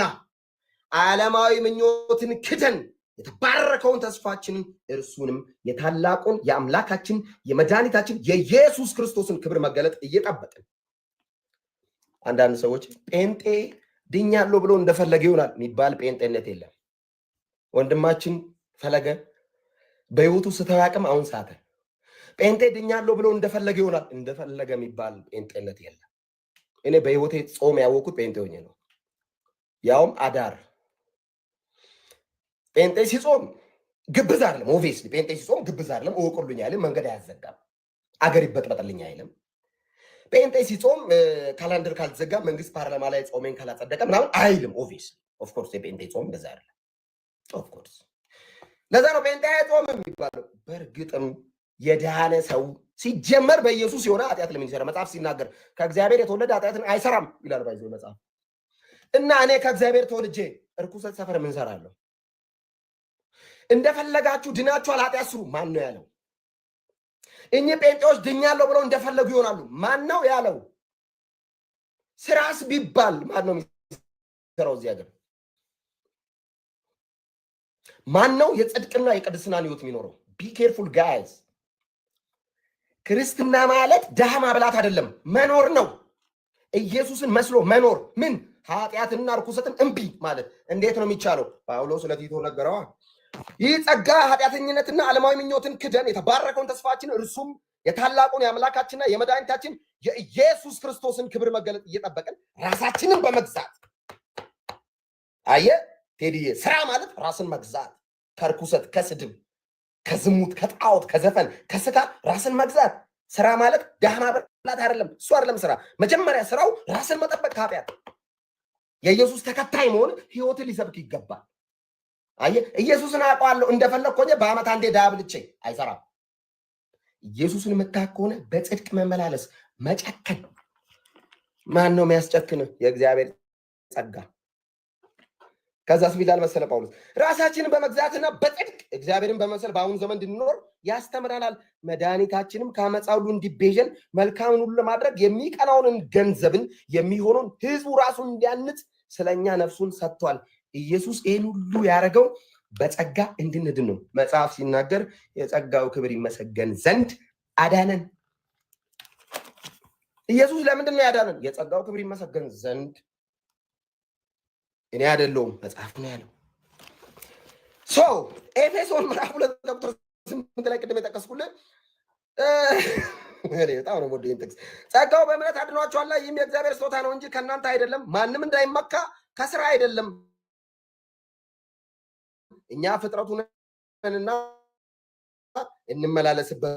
ዓለማዊ ምኞትን ክደን የተባረከውን ተስፋችንን እርሱንም የታላቁን የአምላካችን የመድኃኒታችን የኢየሱስ ክርስቶስን ክብር መገለጥ እየጠበቅን አንዳንድ ሰዎች ጴንጤ ድኛለሁ ብሎ እንደፈለገ ይሆናል የሚባል ጴንጤነት የለም። ወንድማችን ፈለገ በህይወቱ ስተዋቅም አሁን ሳተ ጴንጤ ድኛለሁ ብሎ እንደፈለገ ይሆናል እንደፈለገ የሚባል ጴንጤነት የለም። እኔ በህይወቴ ጾም ያወቅኩት ጴንጤ ሆኜ ነው። ያውም አዳር ጴንጤ ሲጾም ግብዝ አይደለም። ኦብቪየስሊ ጴንጤ ሲጾም ግብዝ አይደለም። እወቁልኝ አይልም። መንገድ አያዘጋም። አገር ይበጥበጥልኝ አይልም። ጴንጤ ሲጾም ካላንደር ካልተዘጋ መንግስት ፓርላማ ላይ ጾሜን ካላጸደቀ ምናምን አይልም። ኦብቪየስሊ ኦፍኮርስ የጴንጤ ጾም እንደዛ አይደለም። ኦፍኮርስ ለዛ ነው ጴንጤ ጾም የሚባለው። በእርግጥም የዳነ ሰው ሲጀመር በኢየሱስ የሆነ ኃጢአት ለምን ይሰራ? መጽሐፍ ሲናገር ከእግዚአብሔር የተወለደ ኃጢአትን አይሰራም ይላል ባይዘው መጽሐፍ። እና እኔ ከእግዚአብሔር ተወልጄ እርኩሰት ሰፈር ምን ሰራለሁ? እንደፈለጋችሁ ድናችኋል ኃጢአት ስሩ ማን ነው ያለው? እኚህ ጴንጤዎች ድኛለሁ ብለው እንደፈለጉ ይሆናሉ። ማን ነው ያለው? ስራስ ቢባል ማን ነው የሚሰራው እዚህ ሀገር? ማን ነው የጽድቅና የቅድስናን ህይወት የሚኖረው? ቢ ኬርፉል ጋይዝ። ክርስትና ማለት ድሃ ማብላት አይደለም፣ መኖር ነው። ኢየሱስን መስሎ መኖር። ምን ኃጢአትና ርኩሰትን እምቢ ማለት እንዴት ነው የሚቻለው? ጳውሎስ ለቲቶ ነገረዋ። ይህ ጸጋ ኃጢአተኝነትና ዓለማዊ ምኞትን ክደን የተባረከውን ተስፋችን እርሱም የታላቁን የአምላካችንና የመድኃኒታችን የኢየሱስ ክርስቶስን ክብር መገለጥ እየጠበቅን ራሳችንን በመግዛት አየ ቴዲዬ፣ ስራ ማለት ራስን መግዛት ከርኩሰት፣ ከስድብ፣ ከዝሙት፣ ከጣዖት፣ ከዘፈን፣ ከስካር ራስን መግዛት። ስራ ማለት ድሃ ማብላት አይደለም። እሱ አይደለም ስራ። መጀመሪያ ስራው ራስን መጠበቅ ከኃጢአት። የኢየሱስ ተከታይ መሆን ህይወትን ሊሰብክ ይገባል። አየ ኢየሱስን አውቀዋለሁ እንደፈለግ ከሆነ በአመት አንዴ ዳብልቼ አይሰራም። ኢየሱስን የምታውቅ ከሆነ በጽድቅ መመላለስ፣ መጨከን። ማን ነው የሚያስጨክን? የእግዚአብሔር ጸጋ። ከዛስ ቢላል መሰለ ጳውሎስ ራሳችንን በመግዛትና በጽድቅ እግዚአብሔርን በመምሰል በአሁኑ ዘመን እንድንኖር ያስተምረናል። መድኃኒታችንም ከአመፃ ሁሉ እንዲቤዠን መልካምን ሁሉ ለማድረግ የሚቀናውን ገንዘብን የሚሆነውን ህዝቡ ራሱን እንዲያንጽ ስለኛ ነፍሱን ሰጥቷል። ኢየሱስ ይህን ሁሉ ያደረገው በጸጋ እንድንድን ነው። መጽሐፍ ሲናገር የጸጋው ክብር ይመሰገን ዘንድ አዳነን። ኢየሱስ ለምንድን ነው ያዳነን? የጸጋው ክብር ይመሰገን ዘንድ። እኔ አይደለሁም መጽሐፍ ነው ያለው። ኤፌሶን ምዕራፍ 2 ቁጥር 8 ላይ ቅድም የጠቀስኩልህ በጣም ነው ወደ ጥቅስ ጸጋው በእምነት አድኗቸዋል። ይህም የእግዚአብሔር ስጦታ ነው እንጂ ከእናንተ አይደለም፣ ማንም እንዳይመካ ከስራ አይደለም። እኛ ፍጥረቱ ነንና እንመላለስበት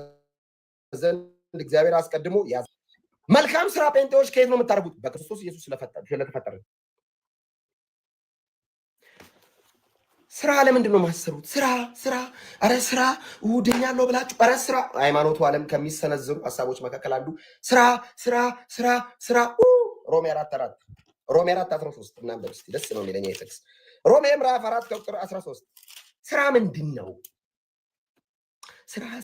ዘንድ እግዚአብሔር አስቀድሞ ያዘ። መልካም ስራ ጴንጤዎች ከየት ነው የምታደርጉት? በክርስቶስ ኢየሱስ ስለተፈጠረ ስራ ለምንድን ነው የማሰሩት? ስራ አረ ስራ ውድኛለሁ ብላችሁ አረ ስራ ሃይማኖቱ ዓለም ከሚሰነዝሩ ሀሳቦች መካከል አንዱ ስራ ሮሜ 4:13 እናንተ እስቲ ደስ ነው የሚለኝ ጥቅስ ሮሜ ምዕራፍ 4 ቁጥር 13 ስራ ምንድን ነው? ስራ